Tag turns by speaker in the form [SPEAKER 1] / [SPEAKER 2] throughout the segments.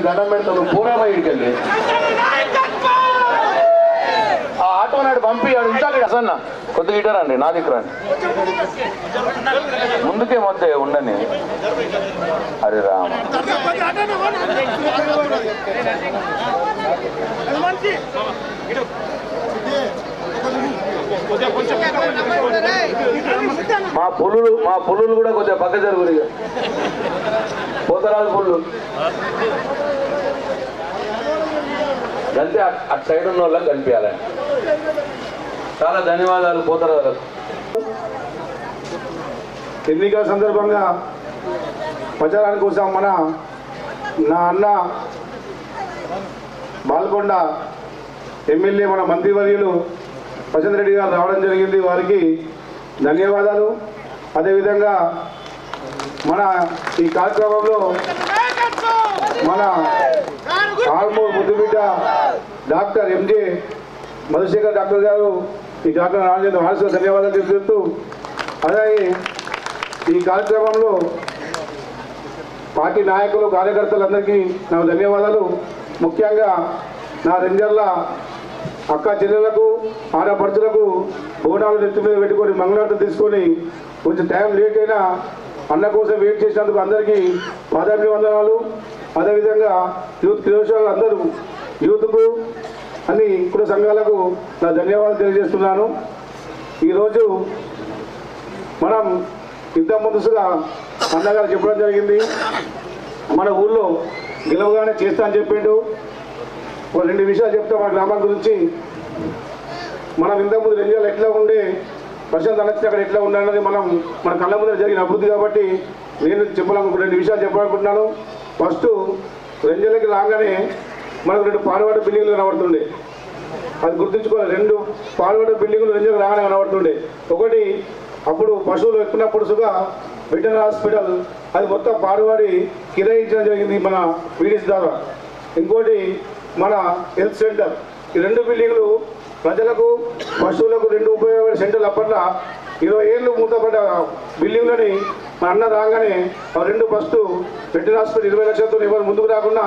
[SPEAKER 1] దండం పెడతాను పూరా బయటికి వెళ్ళి ఆ ఆటో నాడు పంపి ఇంచాలి అసన్న కొద్దిగా గిటారండి నా దగ్గర ముందుకే మొత్తే ఉండని. హరే రామ మా పుల్లులు కూడా కొంచెం పక్క జరుగురు పోతరాజు పుల్లు గంతే అటు సైడ్ ఉన్న వాళ్ళకి కనిపించాలండి. చాలా ధన్యవాదాలు పోతరాజులకు.
[SPEAKER 2] ఎన్నికల సందర్భంగా ప్రచారానికి కోసం నా అన్న బాల్కొండ ఎమ్మెల్యే మన మంత్రివర్యులు ప్రశాంత్ రెడ్డి గారు రావడం జరిగింది. వారికి ధన్యవాదాలు. అదేవిధంగా మన ఈ కార్యక్రమంలో మన డాక్టర్ ఎంజే మధుశేఖర్ డాక్టర్ గారు ఈ డాక్టర్ రాజేంద్ర వారసుగా ధన్యవాదాలు తెలియజేస్తూ, అలాగే ఈ కార్యక్రమంలో పార్టీ నాయకులు కార్యకర్తలందరికీ నా ధన్యవాదాలు. ముఖ్యంగా నా రెంజర్ల అక్క చెల్లెలకు ఆడపడుచులకు బోనాలు నెత్తి మీద పెట్టుకొని మంగళారతి తీసుకొని కొంచెం టైం లేట్ అయినా అన్న కోసం వెయిట్ చేసినందుకు అందరికీ పాదాభివందనాలు. అదేవిధంగా యూత్ క్రీడోత్సవాలు అందరూ యూత్కు అన్ని కుల సంఘాలకు నా ధన్యవాదాలు తెలియజేస్తున్నాను. ఈరోజు మనం ఇంత ముందుగా అన్నగారు చెప్పడం జరిగింది, మన ఊళ్ళో గెలవగానే చేస్తా అని చెప్పిండు. ఒక 2 విషయాలు చెప్తాం మన గ్రామం గురించి. మనం ఇంతకుముందు రెంజాలు ఎట్లా ఉండే ప్రశాంత్ అలక్ష్మి అక్కడ ఎట్లా ఉండాలన్నది మన కళ్ళ ముందర జరిగిన అభివృద్ధి కాబట్టి నేను 2 విషయాలు చెప్పాలనుకుంటున్నాను. ఫస్ట్, రెంజలకి రాగానే మనకు 2 పాడుబడ్డ బిల్డింగ్లు కనబడుతుండే, అది గుర్తుంచుకోవాలి. 2 పాడుబడ్డ బిల్డింగ్లు రెంజలకు రాగానే కనబడుతుండే. ఒకటి అప్పుడు పశువులు ఎక్కున్నప్పుడుగా వెటర్నరీ హాస్పిటల్, అది మొత్తం పాడుబడి కిరాయించడం జరిగింది మన వీడిస్ ద్వారా. ఇంకోటి మన హెల్త్ సెంటర్. ఈ 2 బిల్డింగ్లు ప్రజలకు పశువులకు 2 ఉపయోగపడే సెంటర్లు. అప్పట్లో 20 ఏళ్ళు మూతపడ్డ బిల్డింగ్లని మన అన్న రాగానే ఆ 2 ఫస్ట్ వెటర్నరీ హాస్పిటల్ 20 లక్షలతో ఎవరు ముందుకు రాకుండా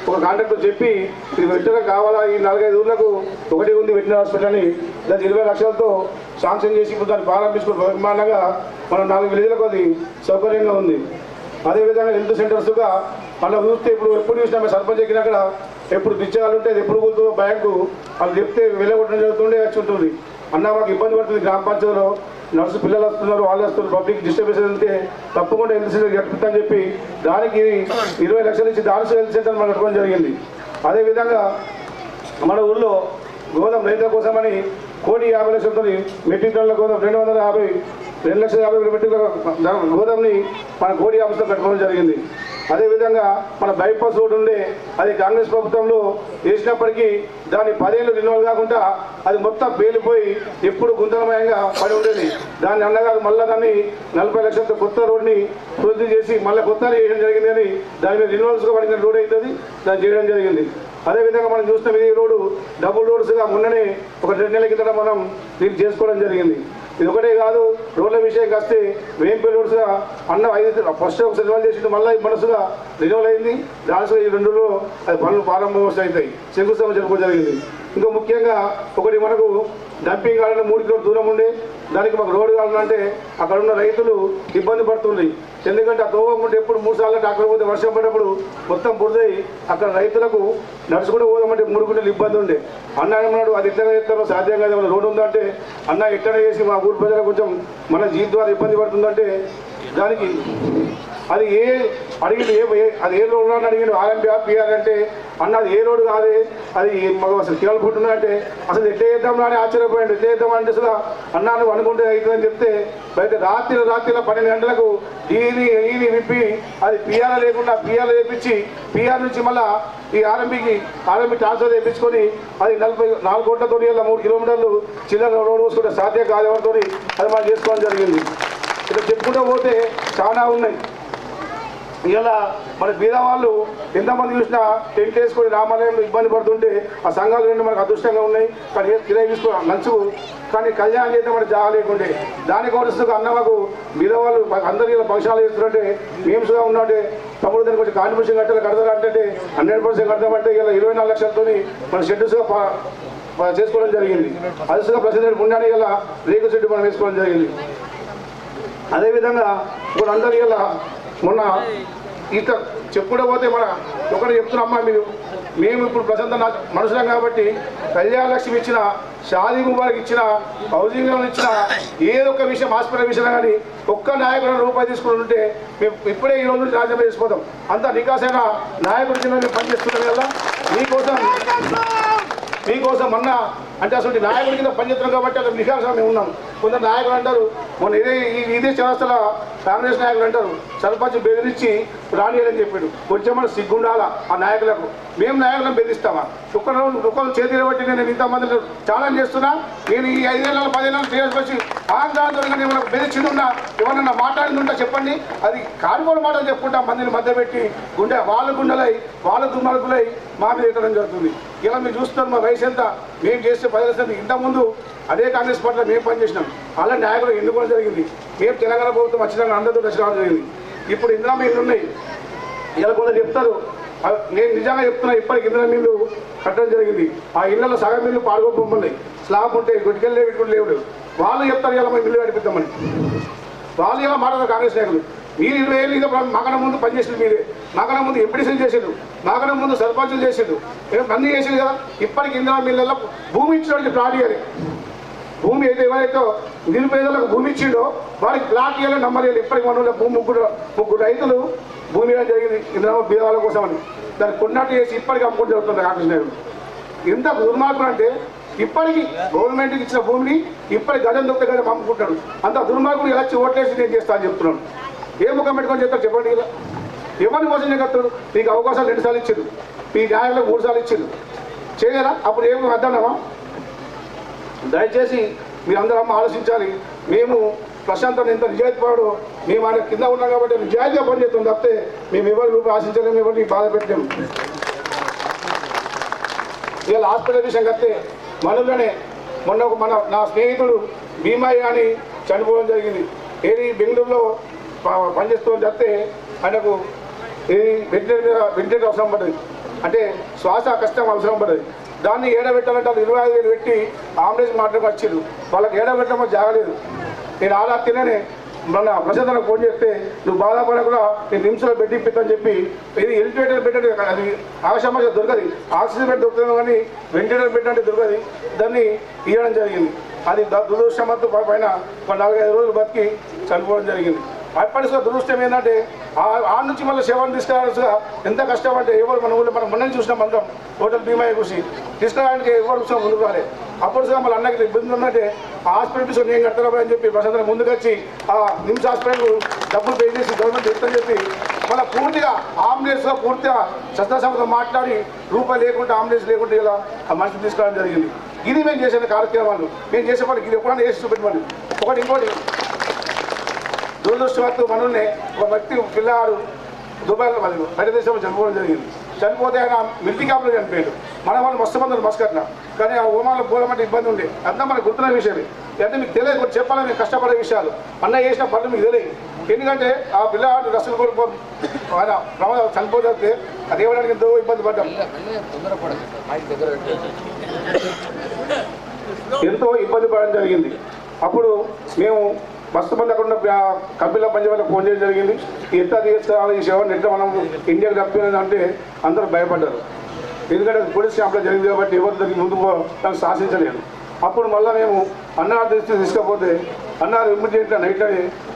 [SPEAKER 2] ఒక కాంట్రాక్టర్ చెప్పి ఇది వెటర్నరీ కావాలా, ఈ 4-5 ఊర్లకు ఒకటి ఉంది వెటర్నరీ హాస్పిటల్ అని దాన్ని 20 లక్షలతో శాంక్షన్ చేసి ఇప్పుడు దాన్ని ప్రారంభించుకుని బ్రహ్మాండంగా మనం 4 విలేజ్లకు అది సౌకర్యంగా ఉంది. అదేవిధంగా హెల్త్ సెంటర్స్గా అలా చూస్తే ఎప్పుడు చూసినా మేము సర్పంచ్ ఎక్కినాక ఎప్పుడు బిచ్చగాలు ఉంటే ఎప్పుడు కూలుతుందో బ్యాంకు వాళ్ళు చెప్తే వెళ్ళగొట్టడం జరుగుతుండే వచ్చి ఉంటుంది. అన్న మాకు ఇబ్బంది పడుతుంది, గ్రామ పంచాయతీలో నర్సు పిల్లలు వస్తున్నారు, వాళ్ళు వస్తున్నారు, పబ్లిక్ డిస్టర్బెన్స్ ఉంటే తప్పకుండా హెల్త్ సెంటర్ కట్టుకుంటామని చెప్పి దానికి 20 లక్షలు ఇచ్చి దాల్స్ హెల్త్ సెంటర్ మనం కట్టుకోవడం జరిగింది. అదేవిధంగా మన ఊళ్ళో గోదాం రైతుల కోసమని 1,50,00,000 లక్షలతో మెట్రిక్ టన్నుల గోదాం 2,50,000 మెట్రిక్ గోదాంని మన 1,50,000 కట్టుకోవడం జరిగింది. అదేవిధంగా మన బైపాస్ రోడ్ ఉండే అది కాంగ్రెస్ ప్రభుత్వంలో వేసినప్పటికీ దాన్ని 10 ఏళ్ళు రిన్యూవల్ కాకుండా అది మొత్తం పేలిపోయి ఎప్పుడు గుంతలమయంగా పడి ఉండేది. దాన్ని అన్నగారు మళ్ళీ దాన్ని 40 లక్షలతో కొత్త రోడ్ని పూర్తి చేసి మళ్ళీ కొత్త వేయడం జరిగింది. అని దాని మీద రిన్యూవల్స్గా పడిన రోడ్ అవుతుంది, దాన్ని చేయడం జరిగింది. అదేవిధంగా మనం చూస్తాం ఈ రోడ్డు డబుల్ రోడ్స్గా మొన్ననే ఒక 2 నెలల కిందట మనం దీన్ని చేసుకోవడం జరిగింది. ఇది ఒకటే కాదు, రోడ్ల విషయంకి వస్తే వేంపల్లి రోడ్స్గా అన్న 5 ఫస్ట్ ఒకసారి రిన్యూవల్ చేసి మళ్ళీ మనసుగా రిన్యూవల్ అయింది. దానిలో ఈ 2లో అది పనులు ప్రారంభం అవుతాయి, శంకుస్థాపన జరుపుకోవడం జరిగింది. ఇంకా ముఖ్యంగా ఒకటి మనకు డంపింగ్ కావాలంటే 3 కిలోమీటర్ల దూరం ఉండే దానికి మాకు రోడ్డు కావాలంటే అక్కడ ఉన్న రైతులు ఇబ్బంది పడుతుంది. ఎందుకంటే ఆ తోవకుంటే ఎప్పుడు 3 సార్లు అక్కడ పోతే వర్షం పడినప్పుడు మొత్తం బురదై అక్కడ రైతులకు నడుచుకుంటూ పోదామంటే 3 గుంటలు ఇబ్బంది ఉండే. అన్న ఏమన్నాడు, అది ఎట్లా చేస్తారో సాధ్యం కాదు, మన రోడ్డు ఉందంటే అన్న ఎట్లా చేసి మా ఊరి ప్రజలకు కొంచెం మన జీవితం ద్వారా ఇబ్బంది పడుతుందంటే దానికి అది అడిగింది అది ఏ రోడ్డు అని అడిగింది. ఆర్ఎంపీ పిఆర్ అంటే అన్న అది ఏ రోడ్డు కాదే, అది మాకు అసలు కిరాలు పుట్టిందంటే అసలు ఎట్లా చేద్దాం అని ఆశ్చర్యపోయాడు. ఎట్లా చేద్దామంటే అసలు అన్న నువ్వు అనుకుంటే అవుతుందని చెప్తే బయట రాత్రి 12 గంటలకు ఈని విప్పి అది పిఆర్ లేకుండా పిఆర్ వేయించి పిఆర్ నుంచి మళ్ళీ ఈ ఆర్ఎంపీ ట్రాన్స్ఫర్ చేయించుకొని అది 44 కోట్లతో 3 కిలోమీటర్లు చిల్లర రోడ్డు పోసుకుంటే సాధ్యం కాదు ఎవరితో అది మనం చేసుకోవడం జరిగింది. ఇలా చెప్పుకుంటూ పోతే చాలా ఉన్నాయి. ఇలా మన బీదవాళ్ళు ఎంతమంది చూసినా టెంట్ వేసుకొని రామాలయంలో ఇబ్బంది పడుతుంటే ఆ సంఘాలు 2 మనకు అదృష్టంగా ఉన్నాయి. కానీ కిరాయి తీసుకో లంచు కానీ కళ్యాణం చేస్తే మనకు జాగా లేకుంటే దానికి వరుసగా అన్న మాకు బీదవాళ్ళు అందరూ ఇలా ఫంక్షన్లు చేస్తుంటే మేమ్స్గా ఉన్నట్టే తమ్ముడు దానికి కొంచెం కాంట్రిబ్యూషన్ కడతారంటే 100% కడతామంటే ఇలా 24 లక్షలతో మన షెడ్యూస్గా చేసుకోవడం జరిగింది. అదుసుగా ప్రసిద్ధి పుణ్యాన్ని ఇలా రేకు షెడ్ మనం వేసుకోవడం జరిగింది. అదేవిధంగా ఇప్పుడు అందరూ ఇలా మొన్న ఇంత చెప్పుకుంటూ పోతే మన ఒకటి చెప్తున్నామ్మా మేము ఇప్పుడు ప్రజంత మనుషులం కాబట్టి కళ్యాణ లక్ష్మి ఇచ్చిన, షాదీ ముబారక్ ఇచ్చిన, హౌసింగ్ లోన్ ఇచ్చిన, ఏదో ఒక విషయం హాస్పిటల్ విషయం కానీ ఒక్క నాయకుడు రూపాయి తీసుకుని ఉంటే మేము ఇప్పుడే ఈ రోజు నుంచి రాజ్యం చేసిపోతాం. అంత నికాసైన నాయకుడి కింద మేము పనిచేస్తున్నాం కదా. మీకోసం అన్న అంటే అసలు నాయకుడి కింద పనిచేస్తున్నాం కాబట్టి అసలు నికాసంగా మేము ఉన్నాం. కొందరు నాయకులు అంటారు, మొన్న ఇదే చౌరస్తల కాంగ్రెస్ నాయకులు అంటారు సర్పంచ్ బెదిరించి రానియని చెప్పాడు. కొంచెం మన సిగ్గుండాలా ఆ నాయకులకు. మేము నాయకులను బెదిరిస్తామా? ఒక్కరు చేతిలో బట్టి నేను ఇంతమంది ఛాలెంజ్ చేస్తున్నా. నేను ఈ 5 ఏళ్ళ 10 ఏళ్ళ టీఆర్ఎస్ వచ్చి ఆంధ్రాతో ఏమైనా బెదిరించింది ఉన్నా ఎవరన్నా మాట్లాడింది ఉంటే చెప్పండి. అది కానిపోయిన మాటలు చెప్పుకుంటా మందిని మధ్య పెట్టి వాళ్ళ గుండెలై వాళ్ళ దుర్మార్గులై మా మీద ఎక్కడం జరుగుతుంది. ఇలా మీరు చూస్తున్నారు మా వయసు ఎంత, మేము చేసే ప్రజలు ఇంతకుముందు అదే కాంగ్రెస్ పార్టీలో మేము పనిచేసినాం. అలా నాయకులు ఎన్నుకోవడం జరిగింది. మేము తెలంగాణ ప్రభుత్వం వచ్చినాక అందరితో దశ రావడం జరిగింది. ఇప్పుడు ఇందిరా మిల్లు ఉన్నాయి. ఇలా కొందరు చెప్తారు, నేను నిజంగా చెప్తున్నా, ఇప్పటికి ఇందిరా మిల్లు కట్టడం జరిగింది. ఆ ఇళ్లలో సగం మిల్లు పాడుకోపోయి స్లాబ్ ఉంటే గుడికెళ్ళి లేవు. వాళ్ళు చెప్తారు ఇలా మేము మిల్లు కట్టిపిద్దామని. వాళ్ళు ఇలా మాట్లాడారు కాంగ్రెస్ నాయకులు. మీరు 20 ఏళ్ళు ఇంకా మాకన్నా ముందు పనిచేసిండు, మీరే మాకన్నా ముందు ఎంపీడీసీలు చేసిండు, మాకన్నా ముందు సర్పంచులు చేసిండు, అన్నీ చేసిండు కదా. ఇప్పటికి ఇందిరా మిల్లలో భూమి ఇచ్చినోడికి ప్లాట్ ఇవ్వాలి. భూమి అయితే ఎవరైతే నిరుపేదలకు భూమి ఇచ్చిండో వారికి ప్లాట్ ఇవ్వాలి, నంబర్ ఇవ్వాలి. ఇప్పటికి మన భూమి ముగ్గురు రైతులు భూమి ఇవ్వడం జరిగింది ఇందిరా బీదవాళ్ళ కోసం అని. దాన్ని కొన్నట్టు చేసి ఇప్పటికీ అమ్ముకుంటూ జరుగుతుంది కాంగ్రెస్ నాయకులు. ఎంత దుర్మార్గం అంటే ఇప్పటికీ గవర్నమెంట్కి ఇచ్చిన భూమిని ఇప్పటికి గజం దొరికితే గజం అమ్ముకుంటాడు. అంత దుర్మార్గులు ఎలా ఓట్లేసి నేను చేస్తా అని చెప్తున్నాను. ఏ ముఖం పెట్టుకొని చెప్తారు చెప్పండి. ఇలా ఎవరిని మోసం చేయగలుగుతారు? మీకు అవకాశాలు 2 సార్లు ఇచ్చారు, మీ న్యాయంలో 3 సార్లు ఇచ్చారు, చేయగలరా? అప్పుడు ఏమి అర్థమా? దయచేసి మీరు అందరూ ఆలోచించాలి. మేము ప్రశాంతం ఎంత నిజాయితీపడు, మేము ఆయన కింద ఉన్నాం కాబట్టి నిజాయితీగా పనిచేస్తాం తప్పితే మేము ఎవరి రూపాయి ఆశించలేము, ఎవరిని బాధ పెట్టలేము. ఇవాళ హాస్పిటల్ విషయం కడితే మనలోనే మొన్న నా స్నేహితుడు భీమయ్య అని చనిపోవడం జరిగింది. ఏది బెంగళూరులో పనిచేస్తూ చెప్తే ఆయనకు ఏది వెంటిలేటర్ అవసరం పడ్డది, అంటే శ్వాస కష్టం అవసరం పడ్డది. దాన్ని ఏడబెట్టాలంటే వాళ్ళు 25,000 పెట్టి ఆంబులెన్స్ మాట్లాడుకు వచ్చారు. వాళ్ళకి ఏడబెట్టడం జాగలేదు. నేను ఆరాత్రినే మొన్న ప్రశాంతకు ఫోన్ చేస్తే నువ్వు బాధపడకుండా నేను నిమిషంలో బెడ్ ఇప్పిద్దని చెప్పి, ఇది ఎలివేటర్ బెడ్ అంటే అది ఆవశ్యక దొరకదు, ఆక్సిజన్ బెడ్ దొరుకుతుంది కానీ వెంటిలేటర్ బెడ్ అంటే దొరకదు. దాన్ని ఇవ్వడం జరిగింది. అది దురదృష్టమత్తు పైన 4-5 రోజులు బతికి చనిపోవడం జరిగింది. అప్పటిగా దురదృష్టం ఏంటంటే ఆ నుంచి మళ్ళీ సేవను తీసుకురావాల్సిగా ఎంత కష్టం అంటే ఎవరు మన ఊళ్ళో మనం మొన్న చూసినాం అందరం హోటల్ భీమయ్య చూసి తీసుకురావడానికి ఎవరు ముందుకు రాలేదు. అప్పుడు మళ్ళీ అన్నకి ఇబ్బంది ఉన్నట్టే హాస్పిటల్ తీసుకొని నేను కడతారా అని చెప్పి ప్రశాంతంగా ముందుకు వచ్చి ఆ నిమ్స్ హాస్పిటల్ డబ్బులు పే చేసి గవర్నమెంట్ ఇస్తుందని చెప్పి మళ్ళీ పూర్తిగా అంబులెన్స్గా పూర్తిగా శస్త్రసమతో మాట్లాడి రూపాయి లేకుండా అంబులెన్స్ లేకుండా ఇలా ఆ మనిషిని తీసుకురావడం జరిగింది. ఇది మేము చేసిన కార్యక్రమాలు, మేము చేసే వాళ్ళకి ఇది ఎప్పుడైనా చేసి చూపెట్టమని. ఇంకోటి దురదృష్టవత్తు మనల్ని ఒక వ్యక్తి పిల్లవాడు దుబాయ్లో బయట దేశంలో చనిపోవడం జరిగింది. చనిపోతే ఆయన మిలిటరీ క్యాంప్లో చనిపోయాడు. మన వాళ్ళు మస్తు మంది మస్కట్లా, కానీ ఆ హోమాల్లో పోవడం ఇబ్బంది ఉంది. అంతా మనకు గుర్తున్న విషయమే. అంటే మీకు తెలియదు, కొన్ని చెప్పాలని మీకు కష్టపడే విషయాలు అన్న చేసిన పనులు మీకు తెలియదు. ఎందుకంటే ఆ పిల్లవాడు రసలు కూడా ఆయన ప్రమాదం చనిపోతే అది ఇవ్వడానికి ఎంతో ఇబ్బంది పడ్డాం, ఎంతో ఇబ్బంది పడడం జరిగింది. అప్పుడు మేము మస్తు మంది అక్కడ ఉన్న కంపెనీలో పనిచేసే వాళ్ళకి ఫోన్ చేయడం జరిగింది. ఎంత తీసుకురావాలి ఈ సేవను, ఎట్లా మనం ఇండియాకి తప్పినది అంటే అందరూ భయపడ్డారు. ఎందుకంటే పోలీస్ క్యాంప్లో జరిగింది కాబట్టి ఎవరి దగ్గర ముందు దాన్ని శాసించలేదు. అప్పుడు మళ్ళీ మేము అన్నారు తీసుకపోతే అన్నారు ఇమ్మీడియట్గా నైట్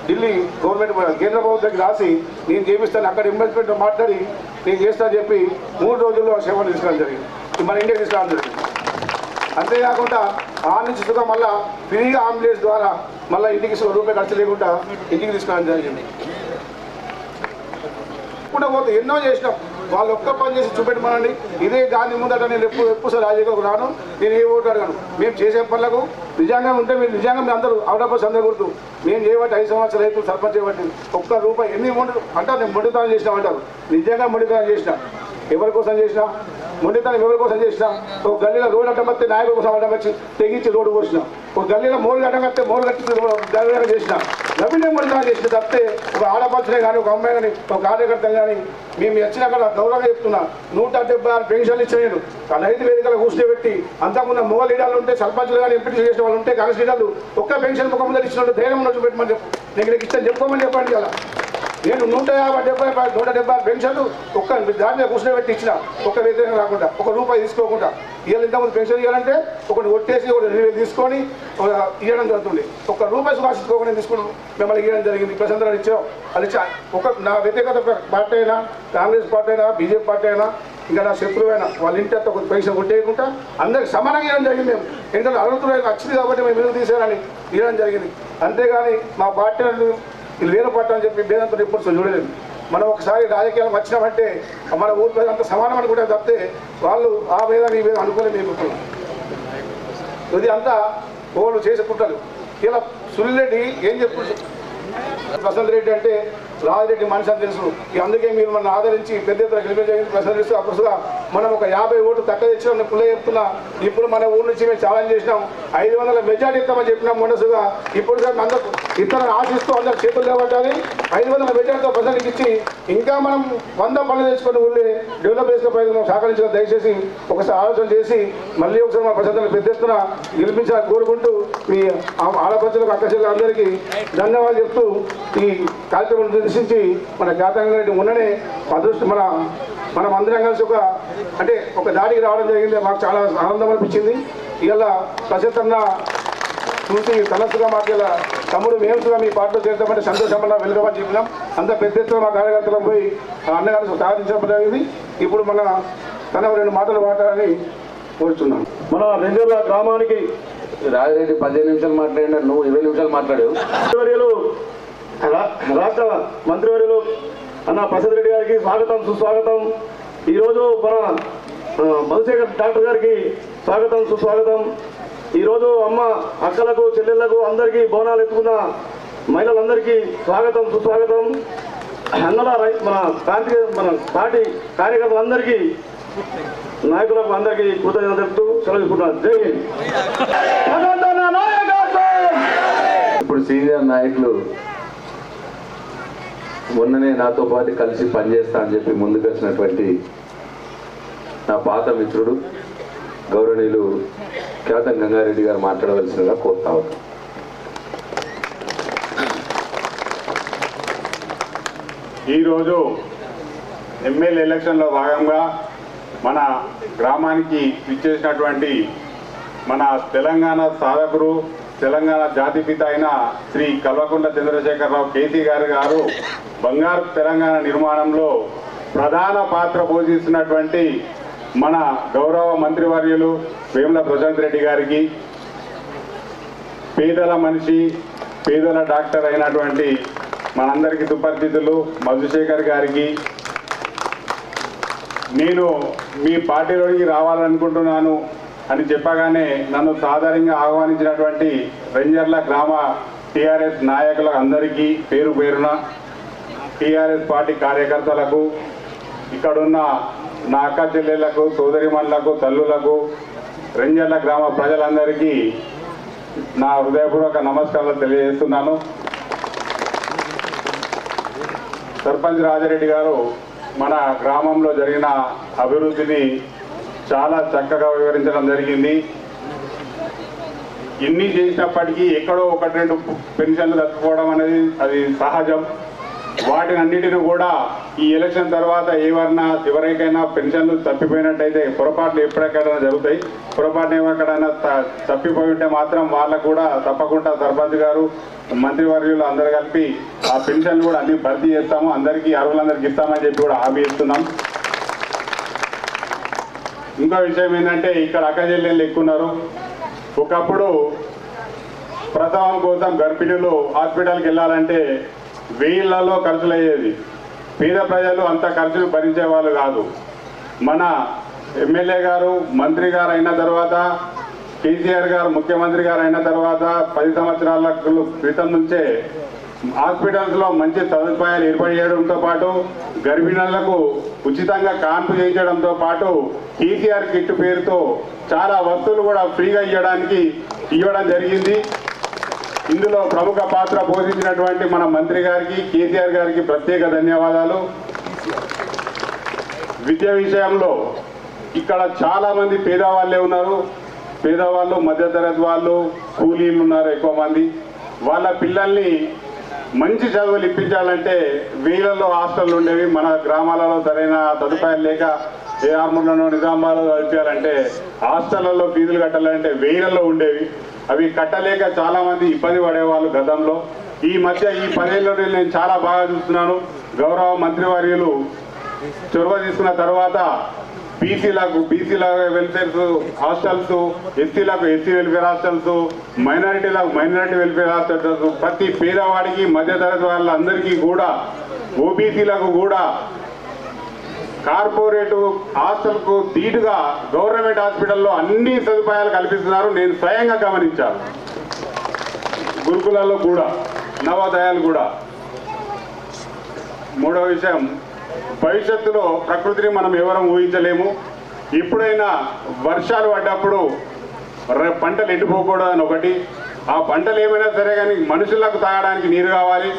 [SPEAKER 2] ఢిల్లీ గవర్నమెంట్ కేంద్ర ప్రభుత్వానికి రాసి నేను చేపిస్తాను, అక్కడ ఇన్వెస్ట్మెంట్ మాట్లాడి నేను చేస్తాను చెప్పి 3 రోజుల్లో సేవలు తీసుకురావడం జరిగింది. మన ఇండియాకి తీసుకురావడం జరిగింది. అంతేకాకుండా ఆ నుంచి సుఖం మళ్ళీ ఫ్రీగా అంబులెన్స్ ద్వారా మళ్ళీ ఇంటికి రూపాయి ఖర్చు లేకుండా ఇంటికి తీసుకురావడం జరిగింది. ఇప్పుడు పోతే ఎన్నో చేసినాం. వాళ్ళు ఒక్క పని చేసి చూపెట్టమనండి. ఇదే గాంధీ ముందట నేను ఎప్పుడు రాజకీయాలకు రాను, నేను ఏ ఓటు అడగను. మేము చేసే పనులకు నిజంగా ఉంటే మీరు నిజంగా మీరు అందరూ అవుట్ అందకూడదు. మేము చేయబట్టి 5 సంవత్సరాలు అయితే సర్పంచ్ చేయబట్టి ఒక్క రూపాయి ఎన్ని అంటారు. నేను మొండితనం చేసినామంటారు. నిజంగా మొండితనం చేసిన ఎవరి కోసం చేసినా, మొండితనం ఎవరి కోసం చేసినా. ఒక గల్లీలో రోడ్డు అడ్డం వస్తే నాయకుల కోసం అడ్డం వచ్చి తెగించి రోడ్డు పోసిన, ఒక గల్లీలో మోలు అడ్డం వస్తే మోలు కట్టి గల్లీగా చేసిన, రవినే మొండితనం చేసిన తప్పితే ఒక ఆడపడుచునే కానీ ఒక అమ్మాయి కానీ ఒక కార్యకర్త కానీ మేము వచ్చినాక గౌరవంగా చెప్తున్నా 176 పెన్షన్లు ఇచ్చాను. రైతు వేదికలు కూర్చోబెట్టి అంతకుముందు మూల లీడర్లు ఉంటే సర్పంచులు కానీ ఎంపీ చేసిన వాళ్ళు ఉంటే కాంగ్రెస్ లీడర్లు ఒక్క పెన్షన్ ముఖం ముందు ఇచ్చినట్టు ధైర్యం ఉన్న చూపెట్టమని చెప్పు. నేను ఇష్టం చెప్పుకోమని చెప్పండి. కదా నేను 170 పెన్షన్లు ఒక్క దాని మీద కూర్చోబెట్టి ఇచ్చిన, ఒక్క వ్యతిరేకం రాకుండా, ఒక రూపాయి తీసుకోకుండా. ఇవాళ ఇంతకుముందు పెన్షన్ ఇవ్వాలంటే ఒకటి కొట్టేసి ఒకటి 2,000 తీసుకొని ఇవ్వడం జరుగుతుంది. ఒక్క రూపాయి సుభాషించుకోకుండా తీసుకుని మిమ్మల్ని ఇవ్వడం జరిగింది. ప్రశాంత్ ఇచ్చాం. అది ఒక నా వ్యతిరేకత పార్టీ అయినా, కాంగ్రెస్ పార్టీ అయినా, బీజేపీ పార్టీ అయినా, ఇంకా నా శత్రువు అయినా వాళ్ళ ఇంటి ఒక పెన్షన్ కొట్టేయకుండా అందరికి సమానంగా ఇవ్వడం జరిగింది. మేము ఎందుకంటే అర్హతలు వచ్చింది కాబట్టి మేము ఎందుకు తీసేయాలని ఇవ్వడం జరిగింది. అంతేగాని మా పార్టీ ఇది వేరే పార్టీ అని చెప్పి భేదంతో ఎప్పుడు చూడలేదు. మనం ఒకసారి రాజకీయాలు వచ్చినామంటే మన ఊరి ప్రజలంతా సమానం అనుకుంటే తప్పితే వాళ్ళు ఆ భేదాన్ని ఈ భేదం అనుకోలేదు. మేము ఇది అంతా ఓళ్ళు చేసుకుంటారు. ఇలా సునీల్ రెడ్డి ఏం చెప్తుంది? ప్రశాంత్ రెడ్డి అంటే రాజిరెడ్డి మనిషి అని తెలుసు. అందుకే మీరు మన ఆదరించి పెద్ద ఎత్తున గెలిపించడానికి ప్రశాంత్ అప్పుడుగా మనం ఒక 50 ఓట్లు తక్కువ తెచ్చినాం. నేను పుల్ల చెప్తున్నా, ఇప్పుడు మన ఊరు నుంచి మేము ఛాలెంజ్ చేసినాం, 500 మెజార్టీ ఇస్తామని చెప్పినాం మనసుగా. ఇప్పుడు అందరూ ఇతరులను ఆశిస్తూ అందరు చేతులు లేవట్టాలి. 500 మెజార్టీతో ప్రజలకు ఇచ్చి ఇంకా మనం 100 పనులు తెచ్చుకొని ఊళ్ళే డెవలప్ చేసుకునే ప్రయత్నం సహకరించడం. దయచేసి ఒకసారి ఆలోచన చేసి మళ్ళీ ఒకసారి మా ప్రజలను పెద్ద ఎత్తున గెలిపించాలని కోరుకుంటూ మీ ఆడపడుచులకు అక్క చెల్లెలందరికీ ధన్యవాదాలు చెప్తూ ఈ కార్యక్రమం దర్శించి మన ఖ్యాతంగా ఉన్ననే అదృష్టం మనం అందరం కలిసి ఒక దాడికి రావడం జరిగింది. మాకు చాలా ఆనందం అనిపించింది. ఇలా ప్రశాంత్ చూసి తలసుగా మాకు ఇలా తమ్ముడు మేము కూడా మీ పార్టీలో చేద్దామంటే సంతోషమన్నా వెళ్దామని చెప్పినాం. అంత పెద్ద ఎత్తున మా కార్యకర్తలకు పోయి అన్నగారు సాధించడం జరిగింది. ఇప్పుడు మన తన 2 మాటలు మాట్లాడాలని కోరుతున్నాం.
[SPEAKER 3] మన రెంజర్ల గ్రామానికి
[SPEAKER 1] రాజిరెడ్డి 15 నిమిషాలు మాట్లాడినా, నువ్వు 20 నిమిషాలు మాట్లాడావు.
[SPEAKER 3] రాష్ట్ర మంత్రివర్యులు అన్న ప్రసాద్ రెడ్డి గారికి స్వాగతం సుస్వాగతం. ఈరోజు మన మధుశేఖర్ డాక్టర్ గారికి స్వాగతం సుస్వాగతం. ఈరోజు అమ్మ అక్కలకు చెల్లెళ్లకు అందరికీ బోనాలు ఎత్తుకున్న మహిళలందరికీ స్వాగతం సుస్వాగతం. అన్నల మన పార్టీ కార్యకర్తలందరికీ నాయకులకు అందరికీ కృతజ్ఞతలు చెప్తూ సెలవు తీసుకుంటున్నాను. జై హింద్.
[SPEAKER 1] ఇప్పుడు సీనియర్ నాయకులు మొన్ననే నాతో పాటు కలిసి పనిచేస్తా అని చెప్పి ముందుకు వచ్చినటువంటి నా పాత మిత్రుడు గౌరవనీయులు ఖ్యాతం గంగారెడ్డి గారు మాట్లాడవలసిందిగా కోరుతా ఉన్నాను.
[SPEAKER 4] ఈరోజు ఎమ్మెల్యే ఎలక్షన్లో భాగంగా మన గ్రామానికి ఇచ్చేసినటువంటి మన తెలంగాణ సాధకుడు, తెలంగాణ జాతిపిత అయిన శ్రీ కల్వకుంట్ల చంద్రశేఖరరావు కేసీ గారు బంగారు తెలంగాణ నిర్మాణంలో ప్రధాన పాత్ర పోషిస్తున్నటువంటి మన గౌరవ మంత్రివర్యులు వేముల ప్రశాంత్ రెడ్డి గారికి, పేదల మనిషి పేదల డాక్టర్ అయినటువంటి మనందరికీ సుపరిచితులు మధుశేఖర్ గారికి, నేను మీ పార్టీలోకి రావాలనుకుంటున్నాను అని చెప్పగానే నన్ను సాధారణంగా ఆహ్వానించినటువంటి రెంజర్ల గ్రామ టీఆర్ఎస్ నాయకులకు అందరికీ పేరు పేరున, టీఆర్ఎస్ పార్టీ కార్యకర్తలకు, ఇక్కడున్న నా అక్క చెల్లెళ్లకు, సోదరిమణులకు, తల్లులకు, రెంజర్ల గ్రామ ప్రజలందరికీ నా హృదయపూర్వక నమస్కారాలు తెలియజేస్తున్నాను. సర్పంచ్ రాజారెడ్డి గారు మన గ్రామంలో జరిగిన అభివృద్ధిని చాలా చక్కగా వివరించడం జరిగింది. ఇన్ని చేసినప్పటికీ ఎక్కడో 1-2 పెన్షన్లు తప్పిపోవడం అనేది అది సహజం. వాటిని అన్నిటిని కూడా ఈ ఎలక్షన్ తర్వాత ఎవరికైనా పెన్షన్లు తప్పిపోయినట్టయితే పొరపాట్లు ఎప్పటికైనా జరుగుతాయి. పొరపాటున ఎవరికైనా తప్పిపోయి ఉంటే మాత్రం వాళ్ళకు కూడా తప్పకుండా సర్పంచ్ గారు, మంత్రివర్యులు అందరూ కలిపి ఆ పెన్షన్లు కూడా అన్ని భర్తీ చేస్తాము, అందరికీ అర్హులందరికీ ఇస్తామని చెప్పి కూడా హామీ ఇస్తున్నాం. ఇంకో విషయం ఏంటంటే ఇక్కడ అక్క చెల్లెళ్ళు ఎక్కున్నారు. ఒకప్పుడు ప్రసవం కోసం గర్భిణులు హాస్పిటల్కి వెళ్ళాలంటే వేళ్లలో ఖర్చులు అయ్యేది. పేద ప్రజలు అంత ఖర్చులు భరించే వాళ్ళు కాదు. మన ఎమ్మెల్యే గారు మంత్రి గారు అయిన తర్వాత, కేసీఆర్ గారు ముఖ్యమంత్రి గారు అయిన తర్వాత 10 సంవత్సరాల క్రితం నుంచే హాస్పిటల్స్లో మంచి సదుపాయాలు ఏర్పాటు చేయడంతో పాటు గర్భిణులకు ఉచితంగా కాన్పు చేయించడంతో పాటు కేసీఆర్ కిట్ పేరుతో చాలా వస్తువులు కూడా ఫ్రీగా ఇవ్వడం జరిగింది. ఇందులో ప్రముఖ పాత్ర పోషించినటువంటి మన మంత్రి గారికి, కేసీఆర్ గారికి ప్రత్యేక ధన్యవాదాలు. విద్య విషయంలో ఇక్కడ చాలా మంది పేదవాళ్ళే ఉన్నారు. పేదవాళ్ళు, మధ్యతరగతి వాళ్ళు, కూలీలు ఉన్నారు ఎక్కువ మంది. వాళ్ళ పిల్లల్ని మంచి చదువులు ఇప్పించాలంటే వేలల్లో హాస్టళ్ళు ఉండేవి. మన గ్రామాలలో సరైన సదుపాయాలు లేక ఏ ఆర్మూర్లను నిజామాబాద్లో చదివించాలంటే హాస్టళ్లలో ఫీజులు కట్టాలంటే వేలల్లో ఉండేవి. అవి కట్టలేక చాలా మంది ఇబ్బంది పడేవాళ్ళు గతంలో. ఈ మధ్య ఈ 10 ఏళ్ళలో నేను చాలా బాగా చూస్తున్నాను. గౌరవ మంత్రివర్యులు చొరవ తీసుకున్న తర్వాత బీసీలకు వెల్ఫేర్ హాస్టల్స్, ఎస్సీలకు ఎస్సీ వెల్ఫేర్ హాస్టల్స్, మైనారిటీలకు మైనారిటీ వెల్ఫేర్ హాస్టల్స్, ప్రతి పేదవాడికి, మధ్యతరగతి వాళ్ళందరికీ కూడా, ఓబీసీలకు కూడా కార్పొరేటు హాస్టల్కు ధీటుగా గవర్నమెంట్ హాస్పిటల్లో అన్ని సదుపాయాలు కల్పిస్తున్నారు. నేను స్వయంగా గమనించాను. గురుకులాల్లో కూడా నవోదయాలు కూడా. మూడవ విషయం, భవిష్యత్తులో ప్రకృతిని మనం ఎవరం ఊహించలేము. ఎప్పుడైనా వర్షాలు పడ్డప్పుడు పంటలు ఎండిపోకూడదని ఒకటి. ఆ పంటలు ఏమైనా సరే కానీ మనుషులకు తాగడానికి నీరు కావాలి,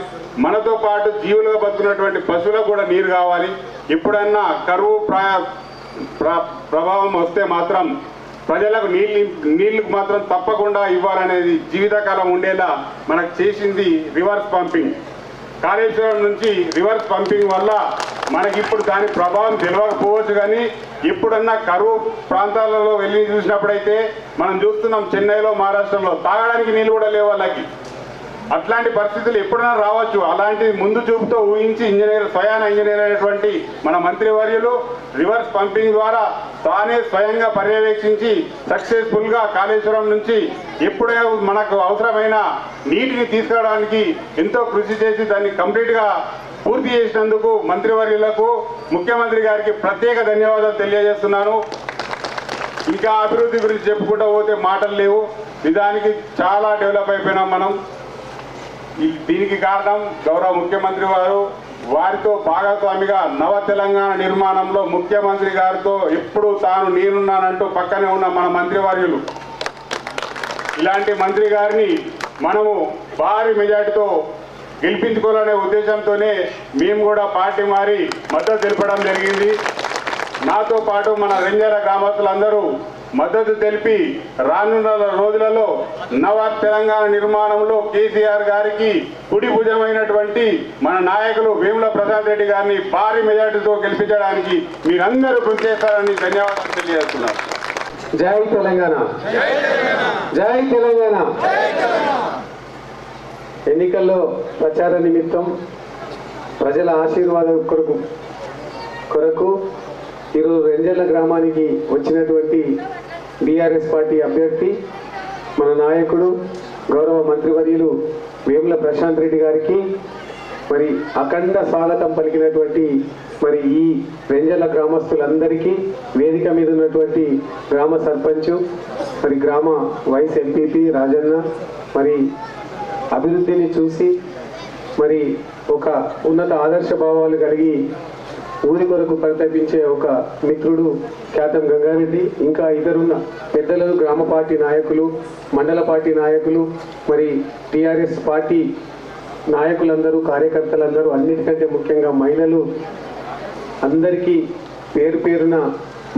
[SPEAKER 4] మనతో పాటు జీవులుగా బతుకున్నటువంటి పశువులకు కూడా నీరు కావాలి. ఎప్పుడన్నా కరువు ప్రభావం వస్తే మాత్రం ప్రజలకు నీళ్లు మాత్రం తప్పకుండా ఇవ్వాలనేది జీవితకాలం ఉండేలా మనకు చేసింది రివర్స్ పంపింగ్. కాళేశ్వరం నుంచి రివర్స్ పంపింగ్ వల్ల మనకి ఇప్పుడు దాని ప్రభావం తెలియకపోవచ్చు, కానీ ఎప్పుడన్నా కరువు ప్రాంతాలలో వెళ్ళి చూసినప్పుడైతే మనం చూస్తున్నాం చెన్నైలో, మహారాష్ట్రలో తాగడానికి నీళ్ళు కూడా లేవు వాళ్ళకి. అట్లాంటి పరిస్థితులు ఎప్పుడైనా రావచ్చు. అలాంటి ముందు చూపుతో ఊహించి స్వయాన ఇంజనీర్ అయినటువంటి మన మంత్రివర్యులు రివర్స్ పంపింగ్ ద్వారా తానే స్వయంగా పర్యవేక్షించి సక్సెస్ఫుల్గా కాళేశ్వరం నుంచి ఎప్పుడే మనకు అవసరమైన నీటిని తీసుకురావడానికి ఎంతో కృషి చేసి దాన్ని కంప్లీట్గా పూర్తి చేసినందుకు మంత్రివర్యులకు, ముఖ్యమంత్రి గారికి ప్రత్యేక ధన్యవాదాలు తెలియజేస్తున్నాను. ఇంకా అభివృద్ధి గురించి చెప్పుకుంటూ పోతే మాటలు లేవు. నిజానికి చాలా డెవలప్ అయిపోయినాం మనం. దీనికి కారణం గౌరవ ముఖ్యమంత్రి వారు. వారితో భాగస్వామిగా నవ తెలంగాణ నిర్మాణంలో ముఖ్యమంత్రి గారితో ఎప్పుడు తాను నేనున్నానంటూ పక్కనే ఉన్న మన మంత్రివర్యులు. ఇలాంటి మంత్రి గారిని మనము భారీ మెజార్టీతో గెలిపించుకోవాలనే ఉద్దేశంతోనే మేము కూడా పార్టీ మారి మద్దతు తెలపడం జరిగింది. నాతో పాటు మన రెంజాల గ్రామస్తులందరూ మద్దతు తెలిపి రానున్న రోజులలో నవ తెలంగాణ నిర్మాణంలో కేసీఆర్ గారికి కుడి భుజమైనటువంటి మన నాయకులు వేముల ప్రశాంత్ రెడ్డి గారిని భారీ మెజార్టీతో గెలిపించడానికి మీరందరూ కృషి చేస్తారని ధన్యవాదాలు తెలియజేస్తున్నారు.
[SPEAKER 5] జై తెలంగాణ, జై తెలంగాణ. ఎన్నికల్లో ప్రచార నిమిత్తం ప్రజల ఆశీర్వాదం కొరకు ఈరోజు రెంజర్ల గ్రామానికి వచ్చినటువంటి బీఆర్ఎస్ పార్టీ అభ్యర్థి మన నాయకుడు గౌరవ మంత్రివర్యులు వేముల ప్రశాంత్ రెడ్డి గారికి మరి అఖండ స్వాగతం పలికినటువంటి మరి ఈ రెంజర్ల గ్రామస్తులందరికీ, వేదిక మీద ఉన్నటువంటి గ్రామ సర్పంచ్, మరి గ్రామ వైస్ ఎంపీపీ రాజన్న, మరి అభివృద్ధిని చూసి మరి ఒక ఉన్నత ఆదర్శ భావాలు కలిగి ఊరి కొరకు పరితపించే ఒక మిత్రుడు ఖ్యాతం గంగారెడ్డి, ఇంకా ఇద్దరున్న పెద్దలు, గ్రామ పార్టీ నాయకులు, మండల పార్టీ నాయకులు, మరి టీఆర్ఎస్ పార్టీ నాయకులందరూ, కార్యకర్తలందరూ, అన్నిటికంటే ముఖ్యంగా మహిళలు అందరికీ పేరు పేరున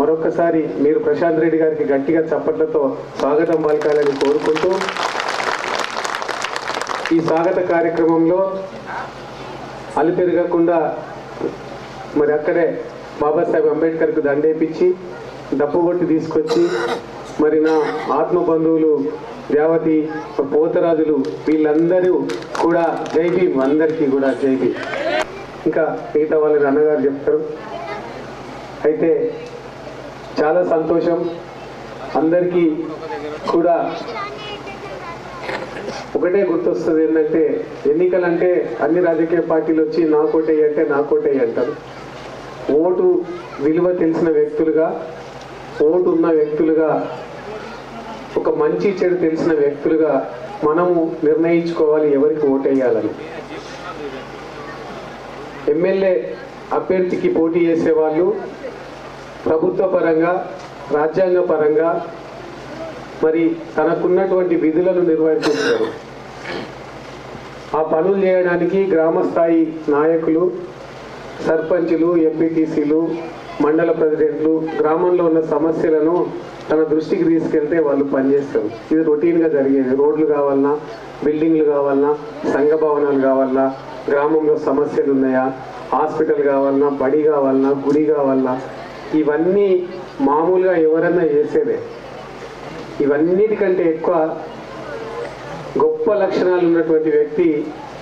[SPEAKER 5] మరొకసారి మీరు ప్రశాంత్ రెడ్డి గారికి గట్టిగా చప్పట్లతో స్వాగతం పలకాలని కోరుకుంటూ ఈ స్వాగత కార్యక్రమంలో అలుపెరగకుండా మరి అక్కడే బాబాసాహెబ్ అంబేద్కర్కు దండేపించి డప్పుగొట్టి తీసుకొచ్చి మరి నా ఆత్మ బంధువులు దేవతి పోతరాజులు వీళ్ళందరూ కూడా జై భీమ్, అందరికీ కూడా జై భీమ్. ఇంకా మిగతా వాళ్ళని అన్నగారు చెప్తారు. అయితే చాలా సంతోషం. అందరికీ కూడా ఒకటే గుర్తొస్తుంది ఏంటంటే, ఎన్నికలంటే అన్ని రాజకీయ పార్టీలు వచ్చి నా కోటేయి అంటే నా కోటేయి అంటారు. ఓటు విలువ తెలిసిన వ్యక్తులుగా, ఓటు ఉన్న వ్యక్తులుగా, ఒక మంచి చెడు తెలిసిన వ్యక్తులుగా మనము నిర్ణయించుకోవాలి ఎవరికి ఓటేయాలని. ఎమ్మెల్యే అభ్యర్థికి పోటీ చేసే వాళ్ళు ప్రభుత్వ పరంగా, రాజ్యాంగ పరంగా మరి తనకున్నటువంటి విధులను నిర్వర్తిస్తారు. ఆ పనులు చేయడానికి గ్రామ స్థాయి నాయకులు, సర్పంచులు, ఎంపీటీసీలు, మండల ప్రెసిడెంట్లు గ్రామంలో ఉన్న సమస్యలను తన దృష్టికి తీసుకెళ్తే వాళ్ళు పనిచేస్తారు. ఇది రొటీన్గా జరిగేది. రోడ్లు కావాలన్నా, బిల్డింగ్లు కావాలన్నా, సంఘ భవనాలు కావాలన్నా, గ్రామంలో సమస్యలు ఉన్నాయా, హాస్పిటల్ కావాలన్నా, బడి కావాలన్నా, గుడి కావాలన్నా, ఇవన్నీ మామూలుగా ఎవరన్నా చేసేదే. ఇవన్నిటికంటే ఎక్కువ గొప్ప లక్షణాలు ఉన్నటువంటి వ్యక్తి